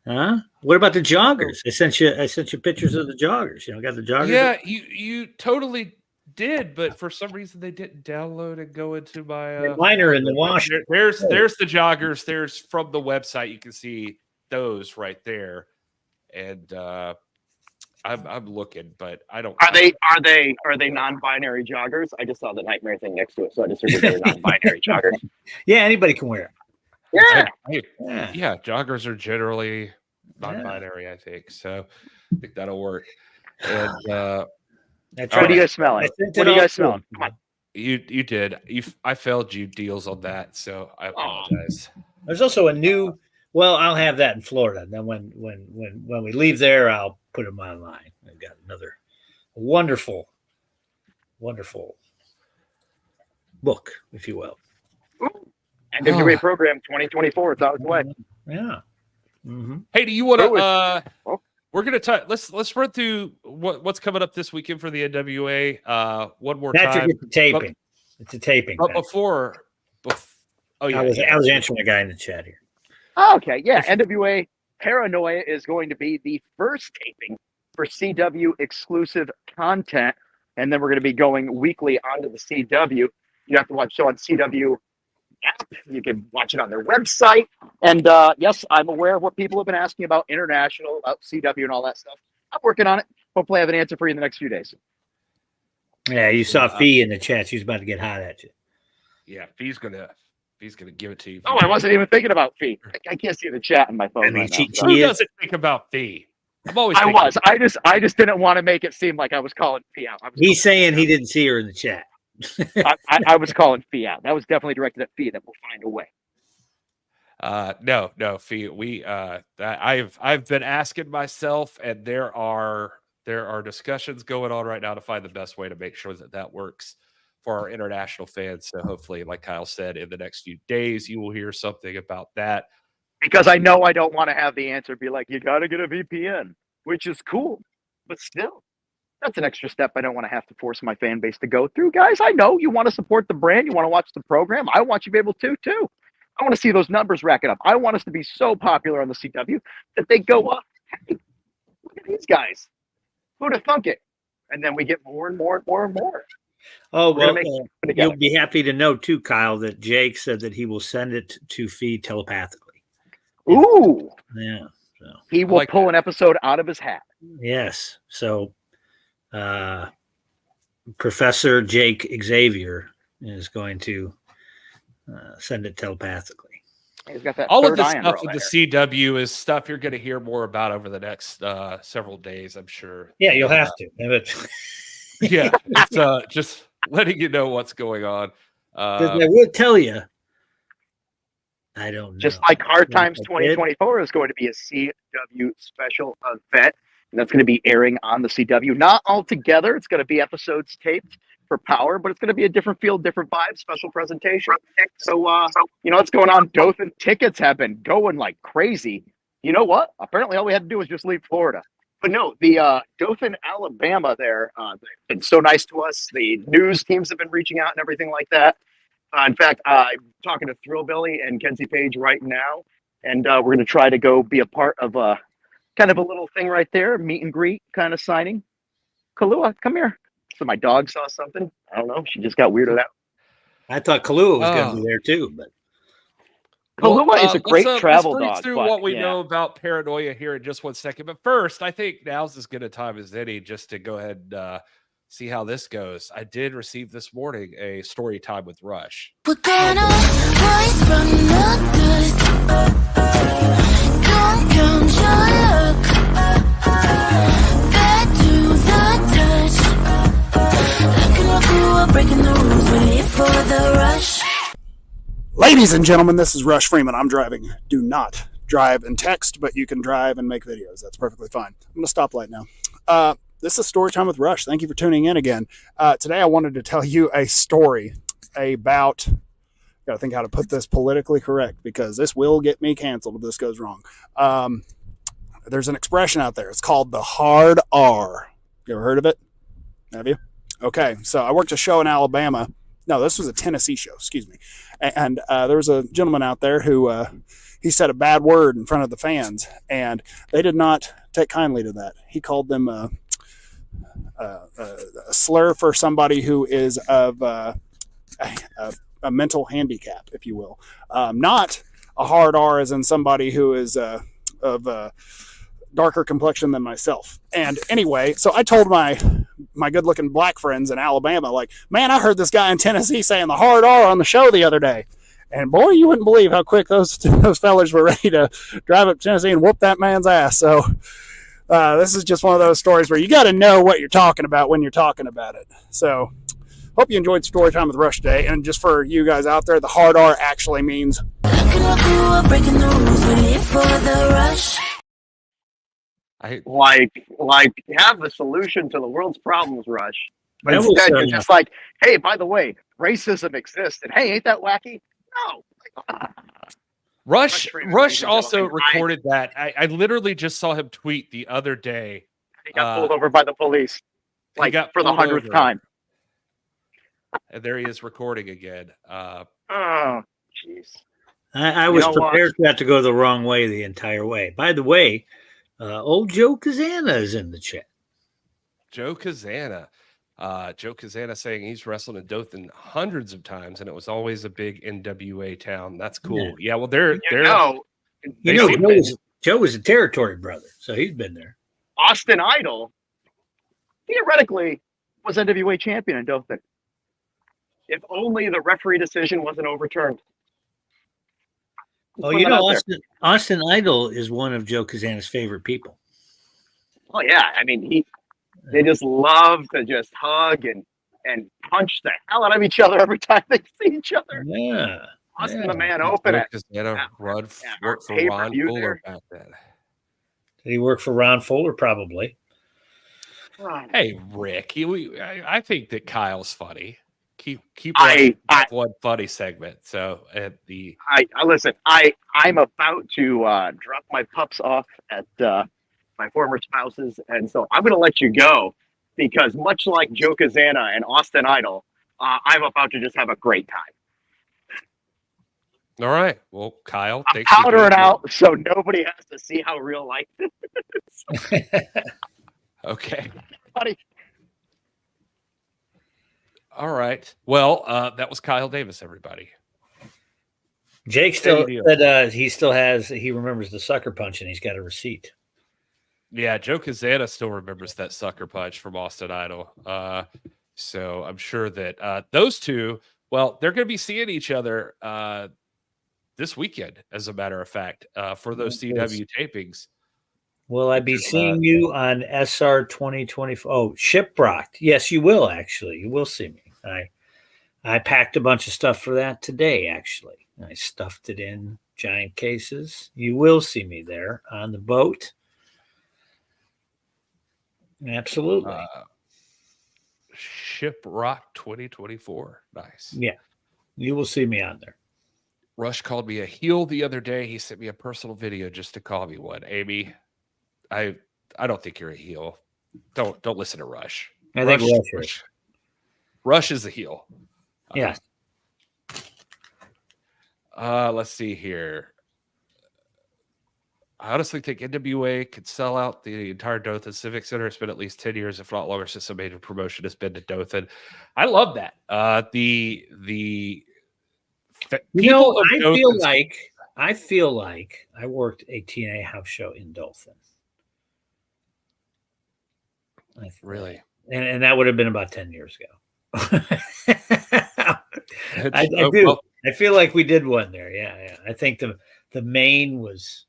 Huh? What about the joggers? I sent you pictures of the joggers. Got the joggers. Yeah, you totally did, but for some reason they didn't download and go into my. Mine are in the wash. There's the joggers. There's from the website. You can see those right there, and I'm looking, but I don't. Are they non-binary joggers? I just saw the nightmare thing next to it, so I just figured they were non-binary joggers. Yeah, anybody can wear it. Yeah, joggers are generally non-binary, I think. So I think that'll work. And what do you guys smelling? What are you guys smelling? Come on. You did. I failed you Deals on that, so I apologize. There's also a new. Well, I'll have that in Florida. And then when we leave there, I'll put them online. I've got another wonderful book, if you will. NWA program 2024. It's out of the way. Yeah. Mm-hmm. Hey, do you want to? We're gonna let's run through what's coming up this weekend for the NWA. One more time. It's a taping. It's a taping. But before, oh yeah, I was answering a guy in the chat here. Okay, yeah. NWA Paranoia is going to be the first taping for CW exclusive content, and then we're going to be going weekly onto the CW. You have to watch the show on CW app. You can watch it on their website. And yes, I'm aware of what people have been asking about international, about CW and all that stuff. I'm working on it. Hopefully I have an answer for you in the next few days. Yeah, you saw Fee in the chat. She's about to get hot at you. Yeah, Fee's gonna give it to you. Oh, I wasn't even thinking about Fee. I can't see the chat on my phone. Who doesn't think about Fee? I just didn't want to make it seem like I was calling Fee out. He's saying he didn't see her in the chat. I was calling Fee out. That was definitely directed at Fee. That we'll find a way. No, Fee. I've been asking myself, and there are discussions going on right now to find the best way to make sure that works for our international fans. So hopefully, like Kyle said, in the next few days, you will hear something about that. Because I know I don't want to have the answer be like, you got to get a VPN, which is cool, but still. That's an extra step I don't want to have to force my fan base to go through. Guys, I know you want to support the brand. You want to watch the program. I want you to be able to, too. I want to see those numbers racking up. I want us to be so popular on the CW that they go up. Hey, look at these guys. Who'd have thunk it? And then we get more and more and more and more. Oh, well, you'll be happy to know, too, Kyle, that Jake said that he will send it to Fee telepathically. Ooh. Yeah. So. He will pull an episode out of his hat. Yes. So Professor Jake Xavier is going to send it telepathically. He's got that all of this stuff with the CW is stuff you're going to hear more about over the next several days, I'm sure. Yeah, you'll have to. Yeah, it's just letting you know what's going on. I would tell you, I don't know. Just like Hard Times 2024 is going to be a CW special event. And that's going to be airing on the CW. Not all together. It's going to be episodes taped for Power, but it's going to be a different field, different vibe, special presentation. So, you know what's going on? Dothan tickets have been going like crazy. You know what? Apparently, all we had to do was just leave Florida. But no, the Dothan, Alabama there, they've been so nice to us. The news teams have been reaching out and everything like that. In fact, I'm talking to Thrillbilly and Kenzie Page right now, and we're going to try to go be a part of kind of a little thing right there, meet and greet kind of signing. Kalua, come here. So my dog saw something. I don't know. She just got weirded out. I thought Kalua was going to be there too, but Kalua is a great travel let's breeze dog. Through but, what we yeah. know about paranoia here in just 1 second. But first, I think now's as good a time as any just to go ahead and see how this goes. I did receive this morning a story time with Rush. We're gonna rise from the dust. Don't count your luck. Back to the touch. Looking like we were breaking the rules. We're here for the rush. Ladies and gentlemen, this is Rush Freeman. I'm driving. Do not drive and text, but you can drive and make videos. That's perfectly fine. I'm going to stoplight now. This is Storytime with Rush. Thank you for tuning in again. Today I wanted to tell you a story about, got to think how to put this politically correct because this will get me canceled if this goes wrong. There's an expression out there. It's called the hard R. You ever heard of it? Have you? Okay, so I worked a show in Alabama. No, this was a Tennessee show, excuse me. And there was a gentleman out there who he said a bad word in front of the fans, and they did not take kindly to that. He called them a slur for somebody who is of a mental handicap, if you will. Not a hard R as in somebody who is of a darker complexion than myself. And anyway, so I told my good-looking black friends in Alabama, like, man, I heard this guy in Tennessee saying the hard R on the show the other day. And boy, you wouldn't believe how quick those fellas were ready to drive up to Tennessee and whoop that man's ass. So this is just one of those stories where you got to know what you're talking about when you're talking about it. So hope you enjoyed Storytime with Rush today. And just for you guys out there, the hard R actually means breaking the rules. We're here for the rush. Like have the solution to the world's problems, Rush. But That was, instead, you're just like, hey, by the way, racism exists, and hey, ain't that wacky? No. Rush also recorded that. I literally just saw him tweet the other day. He got pulled over by the police, like for the 100th time. And there he is recording again. Oh, jeez. I was prepared for that to go the wrong way the entire way. By the way, old Joe Kazana is in the chat. Joe Kazana. Joe Kazana saying he's wrestled in Dothan hundreds of times, and it was always a big NWA town. That's cool. Yeah, well, Joe was a territory brother, so he's been there. Austin Idol, theoretically, was NWA champion in Dothan. If only the referee decision wasn't overturned. Oh, you know, Austin Idol is one of Joe Kazana's favorite people. Oh, yeah. I mean, they just love to just hug and punch the hell out of each other every time they see each other. Yeah. Austin the man open it. Worked for Ron Fuller back then. Did he work for Ron Fuller? Probably. Hey, Rick, I think that Kyle's funny. Keep one funny segment. So at the listen, I'm about to drop my pups off at my former spouses, and so I'm going to let you go because much like Joe Kazana and Austin Idol, I'm about to just have a great time. All right. Well, Kyle, I'm powdering out so nobody has to see how real life is. Okay. Buddy. All right. Well, that was Kyle Davis, everybody. Jake still said he remembers the sucker punch and he's got a receipt. Yeah, Joe Kazana still remembers that sucker punch from Austin Idol. So I'm sure that those two, well, they're going to be seeing each other this weekend, as a matter of fact, for those CW tapings. Will I be seeing you on SR 2024? Oh, Shiprocked. Yes, you will, actually. You will see me. I packed a bunch of stuff for that today, actually. I stuffed it in giant cases. You will see me there on the boat. Absolutely. Chip Rock 2024. Nice. Yeah. You will see me on there. Rush called me a heel the other day. He sent me a personal video just to call me one. Amy, I don't think you're a heel. Don't listen to Rush. I think Rush is. Rush is a heel. Yeah. Let's see here. I honestly think NWA could sell out the entire Dothan Civic Center. It's been at least 10 years, if not longer, since a major promotion has been to Dothan. I love that. I feel like I worked a TNA house show in Dothan. Really? And that would have been about 10 years ago. I do. Well, I feel like we did one there. Yeah. I think the main was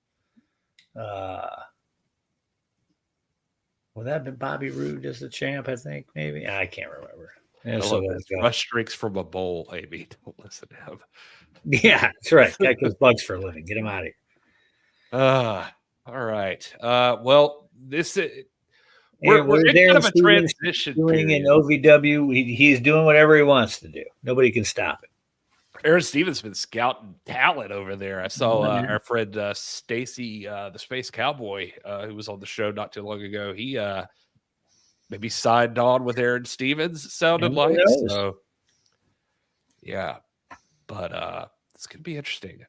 would that have been Bobby Roode as the champ? I think maybe. I can't remember. Rush drinks from a bowl, Amy. Don't listen to him. Yeah, that's right. Guy kills bugs for a living. Get him out of here. All right. Well, this is we're in kind of a transition doing an OVW. He's doing whatever he wants to do. Nobody can stop it. Aaron Stevens been scouting talent over there. I saw our friend Stacy, the Space Cowboy, who was on the show not too long ago. He maybe signed on with Aaron Stevens. It sounded like so. Yeah, but it's gonna be interesting.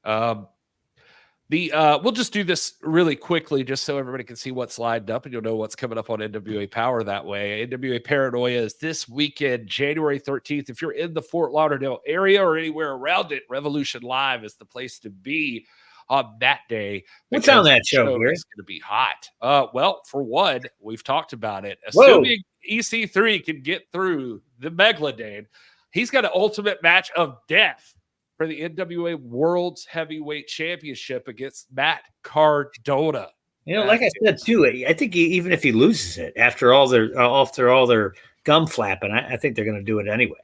We'll just do this really quickly just so everybody can see what's lined up and you'll know what's coming up on NWA Power that way. NWA Paranoia is this weekend, January 13th. If you're in the Fort Lauderdale area or anywhere around it, Revolution Live is the place to be on that day. What's on that show? It's going to be hot. Well, for one, we've talked about it. Assuming EC3 can get through the Megalodon, he's got an ultimate match of death for the NWA World's Heavyweight Championship against Matt Cardona. You know, like I said too, I think even if he loses it after all their gum flapping, I think they're going to do it anyway.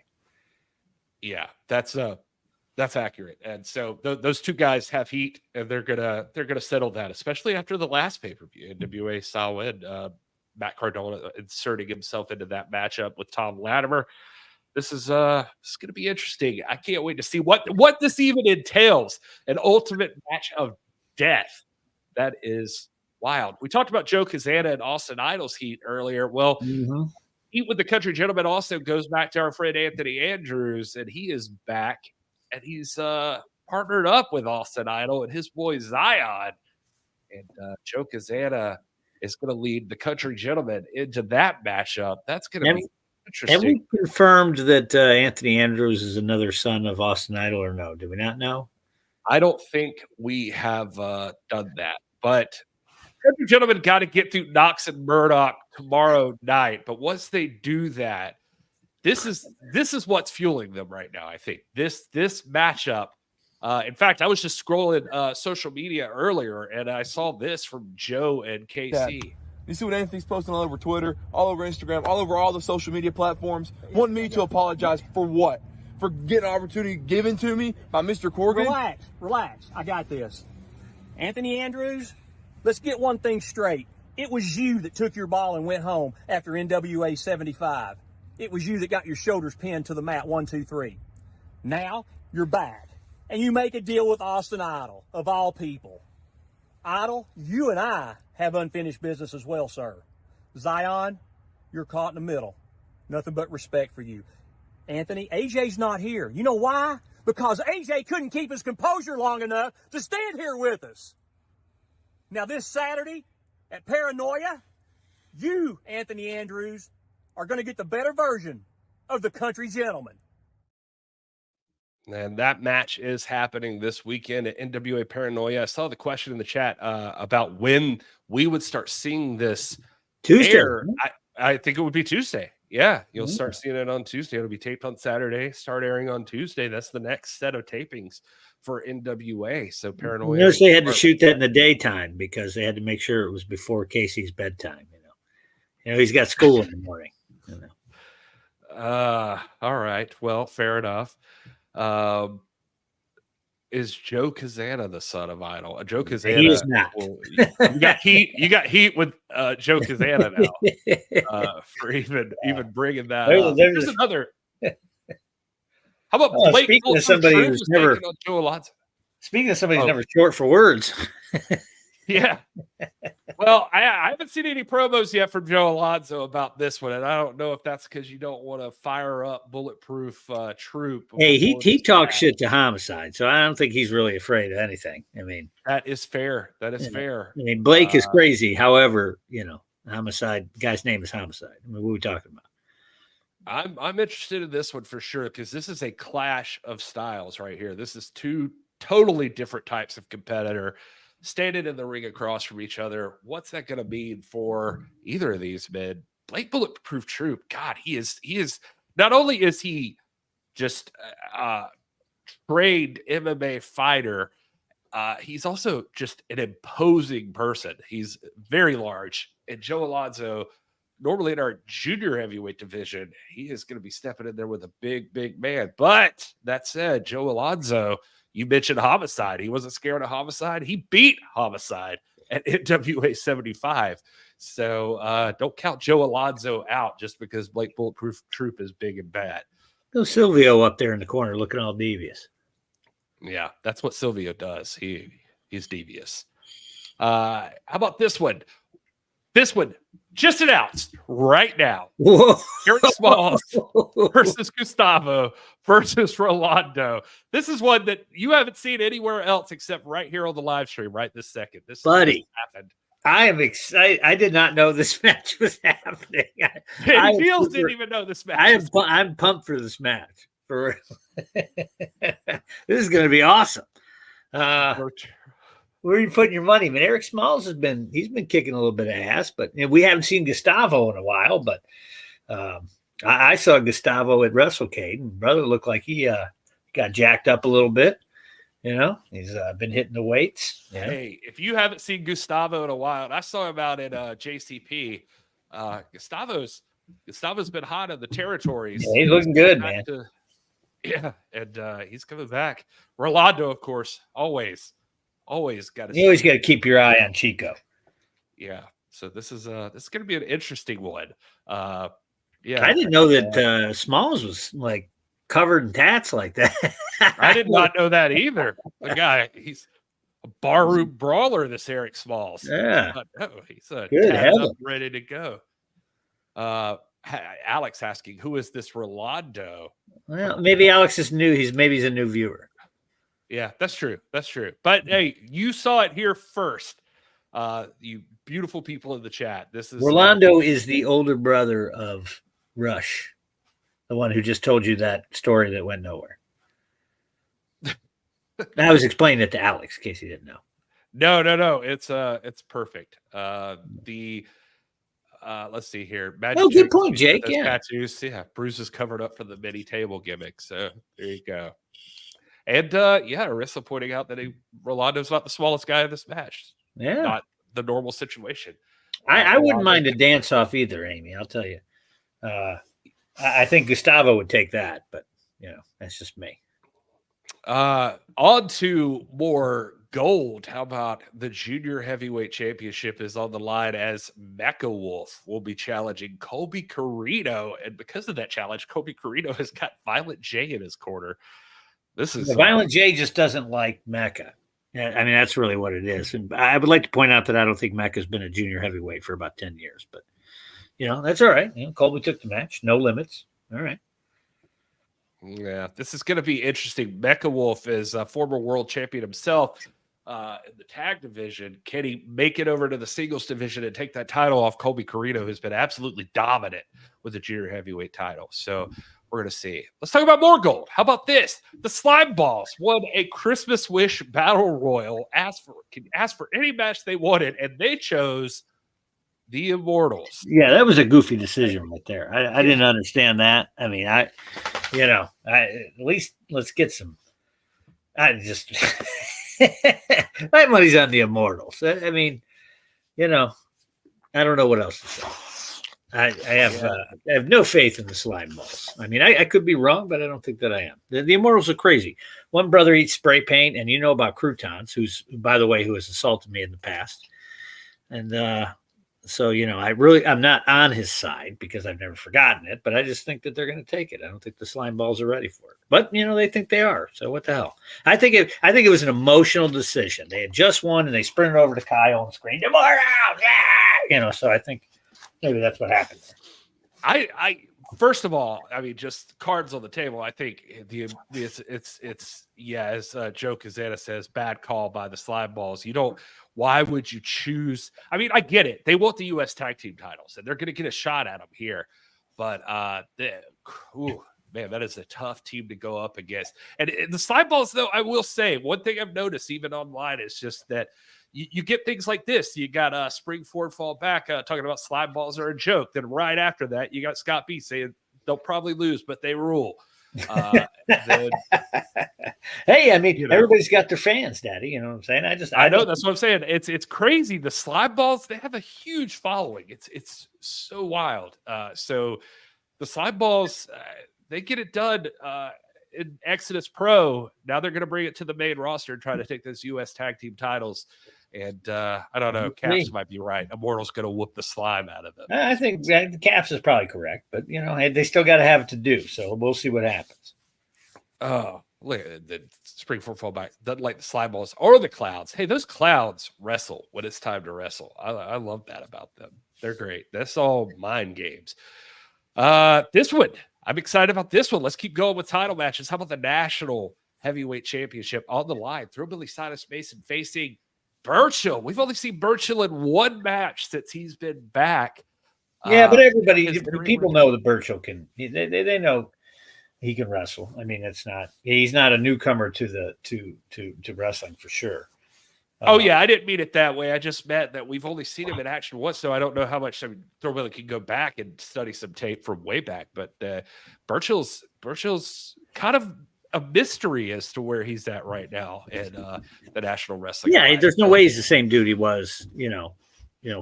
Yeah, that's accurate. And so those two guys have heat, and they're gonna settle that, especially after the last pay-per-view. NWA style win. Matt Cardona inserting himself into that matchup with Tom Latimer. This is going to be interesting. I can't wait to see what this even entails. An ultimate match of death. That is wild. We talked about Joe Kazana and Austin Idol's heat earlier. Well, Heat with the Country Gentleman also goes back to our friend Anthony Andrews, and he is back, and he's partnered up with Austin Idol and his boy Zion. And Joe Kazana is going to lead the Country Gentleman into that matchup. That's going to be interesting. Have we confirmed that Anthony Andrews is another son of Austin Idol or no? Do we not know? I don't think we have done that. But Country Gentlemen got to get through Knox and Murdoch tomorrow night. But once they do that, this is what's fueling them right now, I think. This matchup. In fact, I was just scrolling social media earlier, and I saw this from Joe and KC. Yeah. You see what Anthony's posting all over Twitter, all over Instagram, all over all the social media platforms, wanting me to apologize for what? For getting an opportunity given to me by Mr. Corgan? Relax. I got this. Anthony Andrews, let's get one thing straight. It was you that took your ball and went home after NWA 75. It was you that got your shoulders pinned to the mat 1, 2, 3. Now you're back, and you make a deal with Austin Idol, of all people. Idol, you and I have unfinished business as well, sir. Zion, you're caught in the middle. Nothing but respect for you. Anthony, AJ's not here. You know why? Because AJ couldn't keep his composure long enough to stand here with us. Now this Saturday at Paranoia, you, Anthony Andrews, are going to get the better version of the Country Gentleman. And that match is happening this weekend at NWA Paranoia. I saw the question in the chat about when we would start seeing this Tuesday. I think it would be Tuesday. Yeah, you'll start seeing it on Tuesday. It'll be taped on Saturday, start airing on Tuesday. That's the next set of tapings for NWA. So Paranoia. Notice they had to shoot that in the daytime because they had to make sure it was before Casey's bedtime. You know, he's got school in the morning. You know. All right. Well, fair enough. is Joe Kazana the son of Idol? Joe Kazana. He is not. You got heat. You got heat with Joe Kazana now for even bringing that up. There's another. How about Blake? Speaking of somebody who's never Joe Alonzo. Speaking of somebody who's never short for words. Yeah. Well, I haven't seen any promos yet from Joe Alonzo about this one, and I don't know if that's because you don't want to fire up Bulletproof Troop. Hey, he talks shit to Homicide, so I don't think he's really afraid of anything. I mean, that is fair. That is fair. I mean, Blake is crazy. However, Homicide, guy's name is Homicide. I mean, what are we talking about? I'm interested in this one for sure because this is a clash of styles right here. This is two totally different types of competitor standing in the ring across from each other. What's that going to mean for either of these men? Blake Bulletproof Troop, God, he is not only is he just a trained MMA fighter, he's also just an imposing person. He's very large. And Joe Alonzo, normally in our junior heavyweight division, he is going to be stepping in there with a big, big man. But that said, Joe Alonzo, you mentioned Homicide. He wasn't scared of Homicide. He beat Homicide at NWA 75. So don't count Joe Alonzo out just because Blake Bulletproof Troop is big and bad. Go Silvio up there in the corner looking all devious. Yeah, that's what Silvio does. He's devious. How about this one? This one just announced right now. Eric Smalls versus Gustavo versus Rolando. This is one that you haven't seen anywhere else except right here on the live stream right this second. This happened. I am excited. I did not know this match was happening. Niels didn't even know this match. I'm pumped for this match. This is going to be awesome. Where are you putting your money? I mean, Eric Smalls he's been kicking a little bit of ass, but we haven't seen Gustavo in a while. But I saw Gustavo at WrestleCade, and brother looked like he got jacked up a little bit. He's been hitting the weights. Hey, if you haven't seen Gustavo in a while, and I saw him out at JCP. Gustavo's been hot in the territories. Yeah, he's looking good, man. And he's coming back. Rolando, of course, always got to. You always got to keep your eye on Chico. Yeah. So this is going to be an interesting one. Yeah. I didn't know that Smalls was like covered in tats like that. I did not know that either. The guy, he's a barroom brawler. This Eric Smalls. Yeah. He's up, ready to go. Alex asking, who is this Rolando? Well, maybe Alex is new. He's a new viewer. Yeah, that's true. That's true. But hey, you saw it here first. You beautiful people in the chat. This is Rolando is the older brother of Rush, the one who just told you that story that went nowhere. I was explaining it to Alex in case he didn't know. No. It's perfect. Let's see here. Magic good point, Jake. Yeah. Tattoos. Yeah, Bruce is covered up for the mini table gimmick. So there you go. And Arissa pointing out that Rolando's not the smallest guy in this match. Yeah. Not the normal situation. I wouldn't mind a dance off either, Amy. I'll tell you. I think Gustavo would take that, but that's just me. On to more gold. How about the junior heavyweight championship is on the line as Mecha Wolf will be challenging Colby Carino. And because of that challenge, Colby Carino has got Violent J in his corner. This is Violent J just doesn't like Mecha. I mean, that's really what it is. And I would like to point out that I don't think Mecha's been a junior heavyweight for about 10 years, but that's all right. Colby took the match, no limits. All right. Yeah, this is going to be interesting. Mecha Wolf is a former world champion himself in the tag division. Can he make it over to the singles division and take that title off Colby Carino, who's been absolutely dominant with the junior heavyweight title? So we're going to see. Let's talk about more gold. How about this? The Slime Balls won a Christmas Wish Battle Royal. Can ask for any match they wanted, and they chose the Immortals. Yeah, that was a goofy decision right there. I didn't understand that. I mean, at least let's get some. My money's on the Immortals. I mean, I don't know what else to say. I have no faith in the slime balls. I mean, I could be wrong, but I don't think that I am. The Immortals are crazy. One brother eats spray paint, and you know about croutons, who by the way, who has assaulted me in the past. And so, I'm not on his side because I've never forgotten it, but I just think that they're going to take it. I don't think the slime balls are ready for it, but they think they are. So what the hell? I think it was an emotional decision. They had just won, and they sprinted over to Kyle and screamed, "Immortal!" Yeah! So I think maybe that's what happened there. I first of all, I mean, just cards on the table. I think it's as Joe Kazana says, bad call by the slime balls. Why would you choose? I mean, I get it. They want the U.S. tag team titles, and they're going to get a shot at them here. But man, that is a tough team to go up against. And the slime balls, though, I will say one thing I've noticed even online is just that you get things like this. You got Spring Forward Fall Back talking about slime balls are a joke. Then right after that, you got Scott B saying they'll probably lose, but they rule. Hey, I mean, everybody's got their fans, Daddy. You know what I'm saying? I know that's what I'm saying. It's crazy. The slime balls, they have a huge following. It's so wild. So the slime balls, they get it done in Exodus Pro. Now they're going to bring it to the main roster and try to take those U.S. tag team titles. And I don't know, Caps might be right. Immortal's going to whoop the slime out of them. I think Caps is probably correct, but they still got to have it to do. So we'll see what happens. Oh, look at the Spring Forward Fall Back. Doesn't like the slime balls or the clouds. Hey, those clouds wrestle when it's time to wrestle. I love that about them. They're great. That's all mind games. This one, I'm excited about this one. Let's keep going with title matches. How about the National Heavyweight Championship on the line? Throwbilly Silas Mason facing Burchill. We've only seen Burchill in one match since he's been back. Yeah, but people know that Burchill can. They know he can wrestle. I mean, he's not a newcomer to wrestling for sure. I didn't mean it that way. I just meant that we've only seen him in action once, so I don't know how much. Throwbilly can go back and study some tape from way back, but Burchill's kind of a mystery as to where he's at right now in the National Wrestling. Yeah, there's no way he's the same dude he was,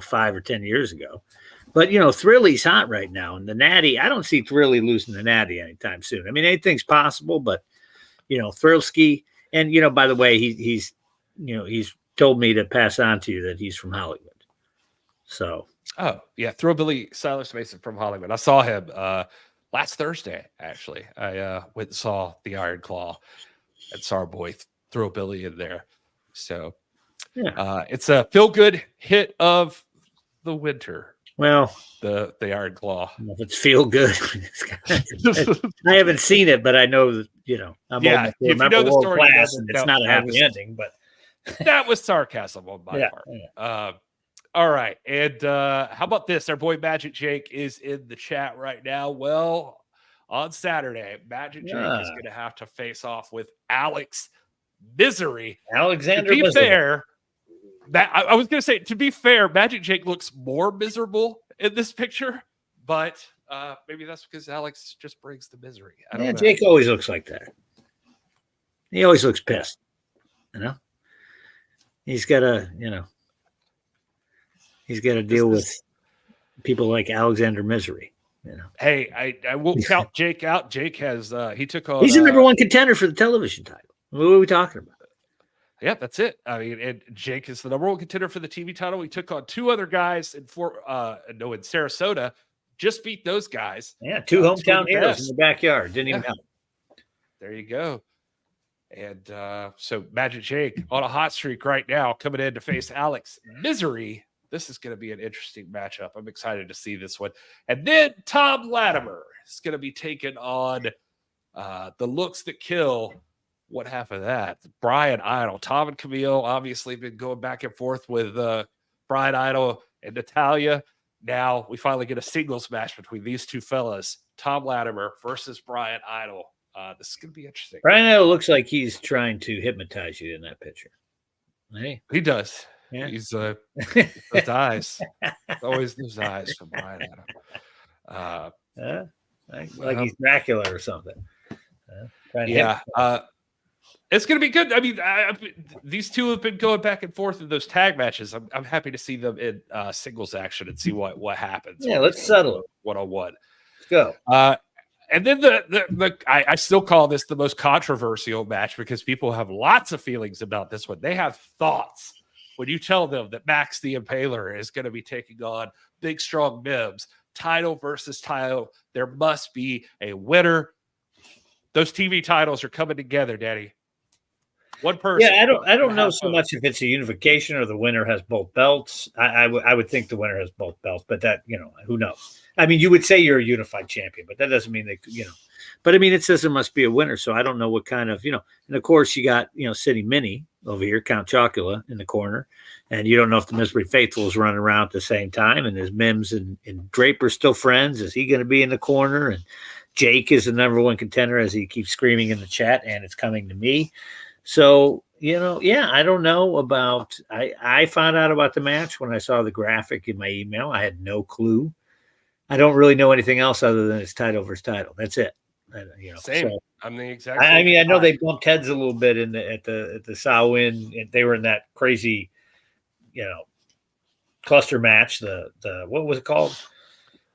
5 or 10 years ago. But Thrilly's hot right now, and the Natty. I don't see Thrilly losing the Natty anytime soon. I mean, anything's possible, but Thrillski, and by the way, he's told me to pass on to you that he's from Hollywood. So, Throwbilly Silas Mason from Hollywood. I saw him last Thursday, actually. I went and saw the Iron Claw and saw our boy Throwbilly in there. So, it's a feel-good hit of the winter. Well, the Iron Claw. If it's feel good, I haven't seen it, but I know that I'm if you know the story, class, and it's not a happy ending. But that was sarcasm on my part. Yeah. All right, and how about this? Our boy Magic Jake is in the chat right now. Well, on Saturday, Magic Jake is going to have to face off with Alex Misery. Alexander. To be fair. I was going to say, to be fair, Magic Jake looks more miserable in this picture, but maybe that's because Alex just brings the misery. I don't know. Jake always looks like that. He always looks pissed. He's got to, deal with people like Alexander Misery. Hey, I won't count Jake out. Jake has he took on. He's the number one contender for the television title. What are we talking about? Yeah, that's it. I mean, and Jake is the number one contender for the TV title. He took on two other guys in Sarasota, just beat those guys. Yeah, two hometown heroes in the backyard. Didn't even help. There you go. And so Magic Jake on a hot streak right now, coming in to face Alex Misery. This is going to be an interesting matchup. I'm excited to see this one. And then Tom Latimer is going to be taking on the Looks That Kill. What half of that? Brian Idol. Tom and Camille obviously been going back and forth with Brian Idol and Natalia. Now we finally get a singles match between these two fellas. Tom Latimer versus Brian Idol. This is going to be interesting. Brian Idol looks like he's trying to hypnotize you in that picture. Hey, he does. Yeah. He's those eyes. Always those eyes from Brian Idol. Like he's Dracula or something. It's going to be good. I mean, these two have been going back and forth in those tag matches. I'm happy to see them in singles action and see what happens. Yeah, let's settle it one-on-one. Let's go. And then I still call this the most controversial match because people have lots of feelings about this one. They have thoughts when you tell them that Max the Impaler is going to be taking on Big Strong Mims, title versus title. There must be a winner. Those TV titles are coming together, Daddy. One person. Yeah, I don't know so much if it's a unification or the winner has both belts. I would think the winner has both belts, but that, who knows? I mean, you would say you're a unified champion, but that doesn't mean they, But I mean, it says there must be a winner, so I don't know what kind of, and of course you got, City Mini over here, Count Chocula in the corner, and you don't know if the Mystery Faithful is running around at the same time, and is Mims and Draper still friends? Is he going to be in the corner? And Jake is the number one contender, as he keeps screaming in the chat, and it's coming to me. So, I don't know about – I found out about the match when I saw the graphic in my email. I had no clue. I don't really know anything else other than it's title versus title. That's it. Same. So, I'm the exact I mean, I know they bumped heads a little bit at the Samhain. They were in that crazy, cluster match. The what was it called?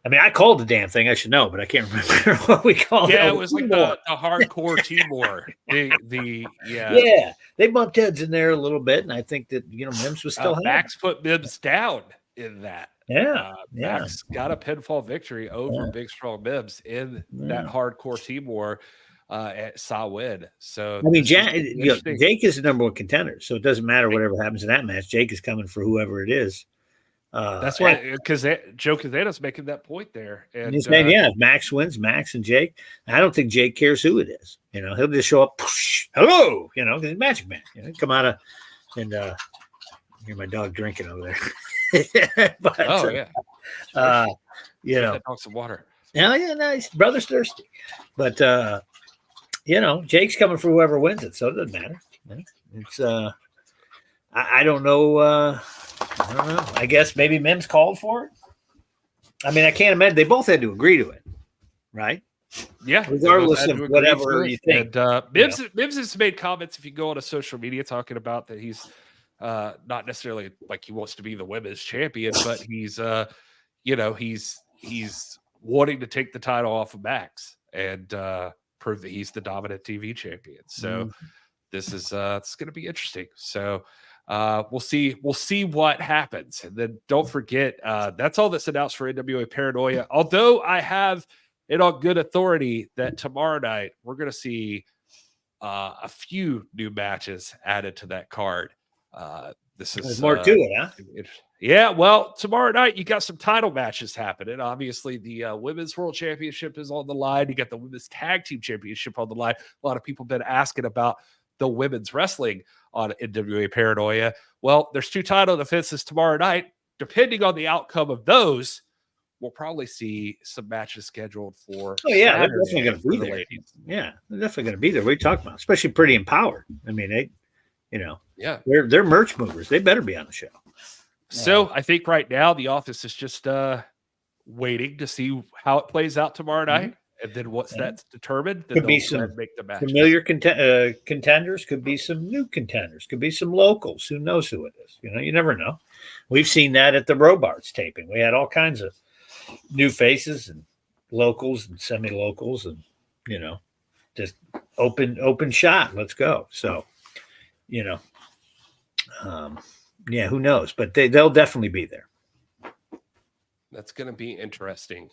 I mean, I called the damn thing. I should know, but I can't remember what we called it. Yeah, it was like the hardcore Timor. Yeah, they bumped heads in there a little bit, and I think that Mims was still Max put Mims down in that. Yeah, Max got a pinfall victory over Big Strong Mims in that hardcore Timor at Samhain. So I mean, Jake is the number one contender, so it doesn't matter whatever happens in that match. Jake is coming for whoever it is. That's why, because Joe Cazano's making that point there. And he's saying, if Max wins, Max and Jake. I don't think Jake cares who it is. He'll just show up. Hello, he's Magic Man. Come out of and hear my dog drinking over there. But, dog some water. Yeah, nice. Brother's thirsty, but Jake's coming for whoever wins it, so it doesn't matter. It's I don't know. I don't know. I guess maybe Mims called for it. I mean, I can't imagine they both had to agree to it, right? Yeah, regardless of whatever you think. And, Mims has made comments if you go on a social media talking about that he's not necessarily like he wants to be the women's champion, but he's he's wanting to take the title off of Max and prove that he's the dominant TV champion. So this is it's going to be interesting. So. We'll see what happens. And then don't forget, that's all that's announced for NWA Paranoia. Although I have it on good authority that tomorrow night we're going to see a few new matches added to that card. There's more to it, huh? Yeah, well, tomorrow night you got some title matches happening. Obviously, the Women's World Championship is on the line. You got the Women's Tag Team Championship on the line. A lot of people have been asking about the women's wrestling on NWA Paranoia. Well, there's two title defenses tomorrow night. Depending on the outcome of those, we'll probably see some matches scheduled for. Oh yeah, they're definitely going to be there. Ladies. Yeah, they're definitely going to be there. What are you talking about? Especially Pretty Empowered. I mean, they're merch movers. They better be on the show. So I think right now the office is just waiting to see how it plays out tomorrow night. And then once that's determined, then could be some make the match. Familiar contenders, could be some new contenders, could be some locals. Who knows who it is? You never know. We've seen that at the Robards taping. We had all kinds of new faces and locals and semi-locals, and just open shot. Let's go. So, who knows? But they'll definitely be there. That's going to be interesting.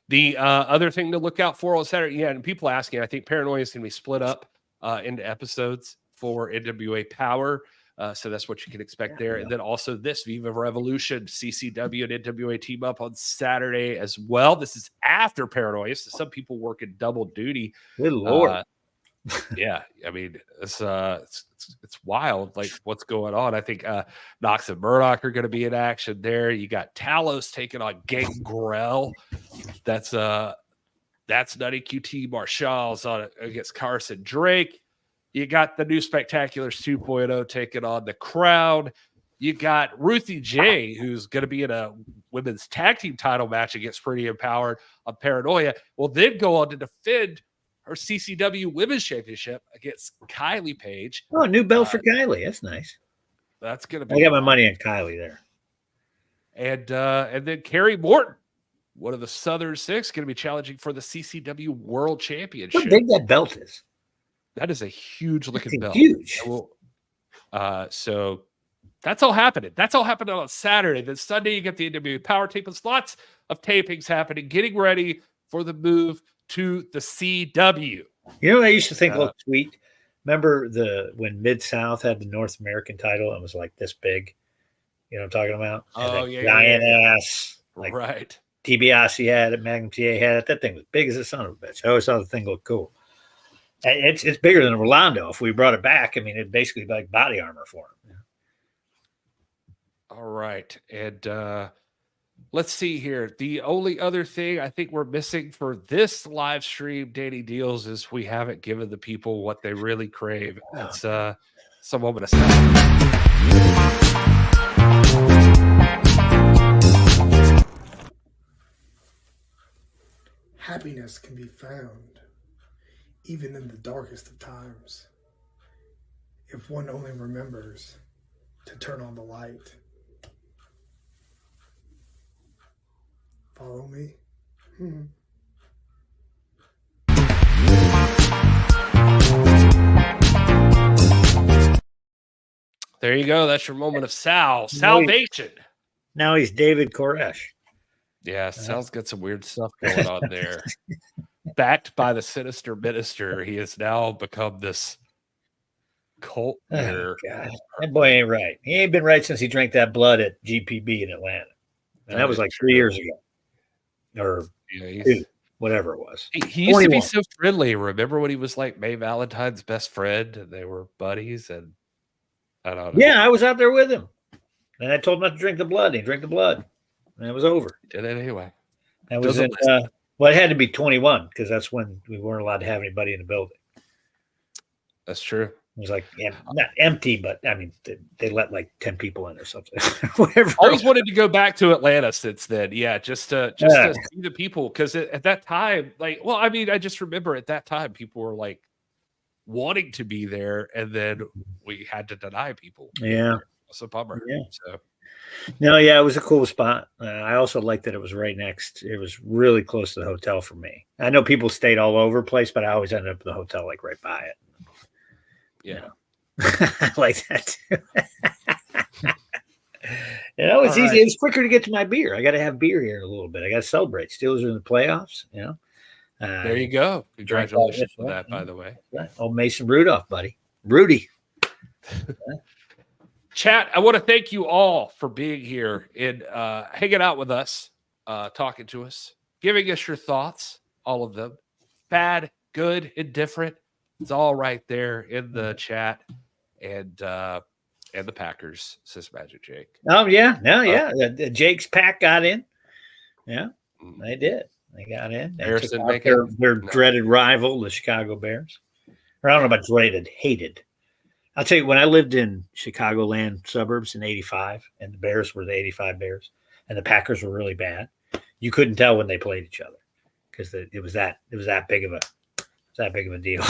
The other thing to look out for on Saturday, and people asking, I think Paranoia is going to be split up into episodes for NWA Power. So that's what you can expect there. And then also this Viva Revolution, CCW and NWA team up on Saturday as well. This is after Paranoia. So some people work in double duty. Good Lord. Yeah, I mean, it's wild, like what's going on. I think Knox and Murdoch are going to be in action there. You got Talos taking on Gangrel. That's Nutty QT Marshall's on against Carson Drake. You got the new Spectaculars 2.0 taking on the Crown. You got Ruthie J, who's going to be in a women's tag team title match against Pretty Empowered on Paranoia. Will then go on to defend her CCW Women's Championship against Kylie Page. Oh, a new belt for Kylie. That's nice. That's going to be. I got my money on Kylie there. And then Carrie Morton, one of the Southern Six, going to be challenging for the CCW World Championship. How big that belt is. That is a huge looking belt. Huge. So that's all happening. That's all happening on Saturday. Then Sunday, you get the NWA Power tapings. Lots of tapings happening, getting ready for the move to the CW. You know what I used to think looked sweet? Remember when Mid-South had the North American title and was like this big? You know what I'm talking about? Oh, yeah. Giant ass. Like right. DiBiase had it, Magnum TA had it. That thing was big as a son of a bitch. I always thought the thing looked cool. It's bigger than a Rolando. If we brought it back, I mean, it'd basically be like body armor for him. All right. And let's see here. The only other thing I think we're missing for this live stream, Danny Deals, is we haven't given the people what they really crave. It's some moment of silence. Happiness can be found even in the darkest of times if one only remembers to turn on the light. Follow me? There you go. That's your moment of salvation. Now he's David Koresh. Yeah, Sal's got some weird stuff going on there. Backed by the sinister minister, he has now become this cult leader. Oh, God. That boy ain't right. He ain't been right since he drank that blood at GPB in Atlanta. And that was like 3 years ago. Or 2, whatever it was. He used to be so friendly. Remember when he was like Mae Valentine's best friend and they were buddies? And I don't know. Yeah, I was out there with him. And I told him not to drink the blood. He drank the blood. And it was over. Did it anyway. That was it. Well, it had to be 21 because that's when we weren't allowed to have anybody in the building. That's true. It was like not empty, but I mean, they let like 10 people in or something. Whatever. Always wanted to go back to Atlanta since then. Yeah, just to see the people. Because at that time, like, well, I mean, I just remember at that time, people were like wanting to be there, and then we had to deny people. Yeah. It's a bummer. Yeah. So. No, yeah, it was a cool spot. I also liked that it was right next. It was really close to the hotel for me. I know people stayed all over the place, but I always ended up at the hotel like right by it. Yeah. I like that too. It's easy. Right. It's quicker to get to my beer. I got to have beer here in a little bit. I got to celebrate. Steelers are in the playoffs, there you go. Congratulations for that, by the way. Oh, Mason Rudolph, buddy. Rudy. Chat, I want to thank you all for being here and hanging out with us, talking to us, giving us your thoughts, all of them. Bad, good, indifferent. It's all right there in the chat. And the Packers, says Magic Jake. Oh, yeah. No, yeah. Jake's pack got in. Yeah, they did. They got in. They took their dreaded rival, the Chicago Bears. Or I don't know about dreaded, hated. I'll tell you, when I lived in Chicagoland suburbs in 85, and the Bears were the 85 Bears, and the Packers were really bad, you couldn't tell when they played each other because it was that big of a deal.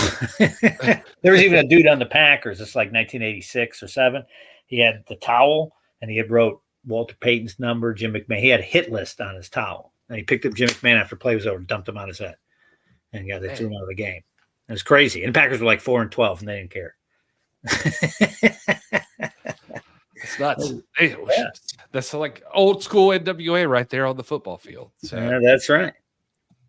There was even a dude on the Packers. It's like 1986 or 7. He had the towel, and he had wrote Walter Payton's number, Jim McMahon. He had a hit list on his towel, and he picked up Jim McMahon after play was over, and dumped him on his head, and they threw him out of the game. It was crazy. And the Packers were like 4-12, and they didn't care. It's nuts. That's like old school NWA right there on the football field. So that's right.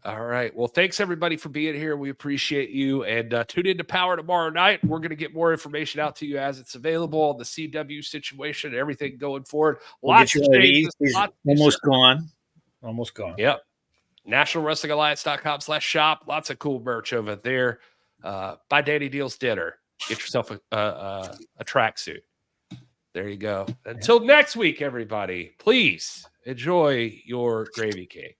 All right. Well, thanks everybody for being here. We appreciate you. And tune into Power tomorrow night. We're going to get more information out to you as it's available on the CW situation, everything going forward. Lots of changes. Almost gone. Almost gone. Yep. NationalWrestlingAlliance.com/shop. Lots of cool merch over there. Buy Danny Deals dinner. Get yourself a tracksuit. There you go. Until next week, everybody, please enjoy your gravy cake.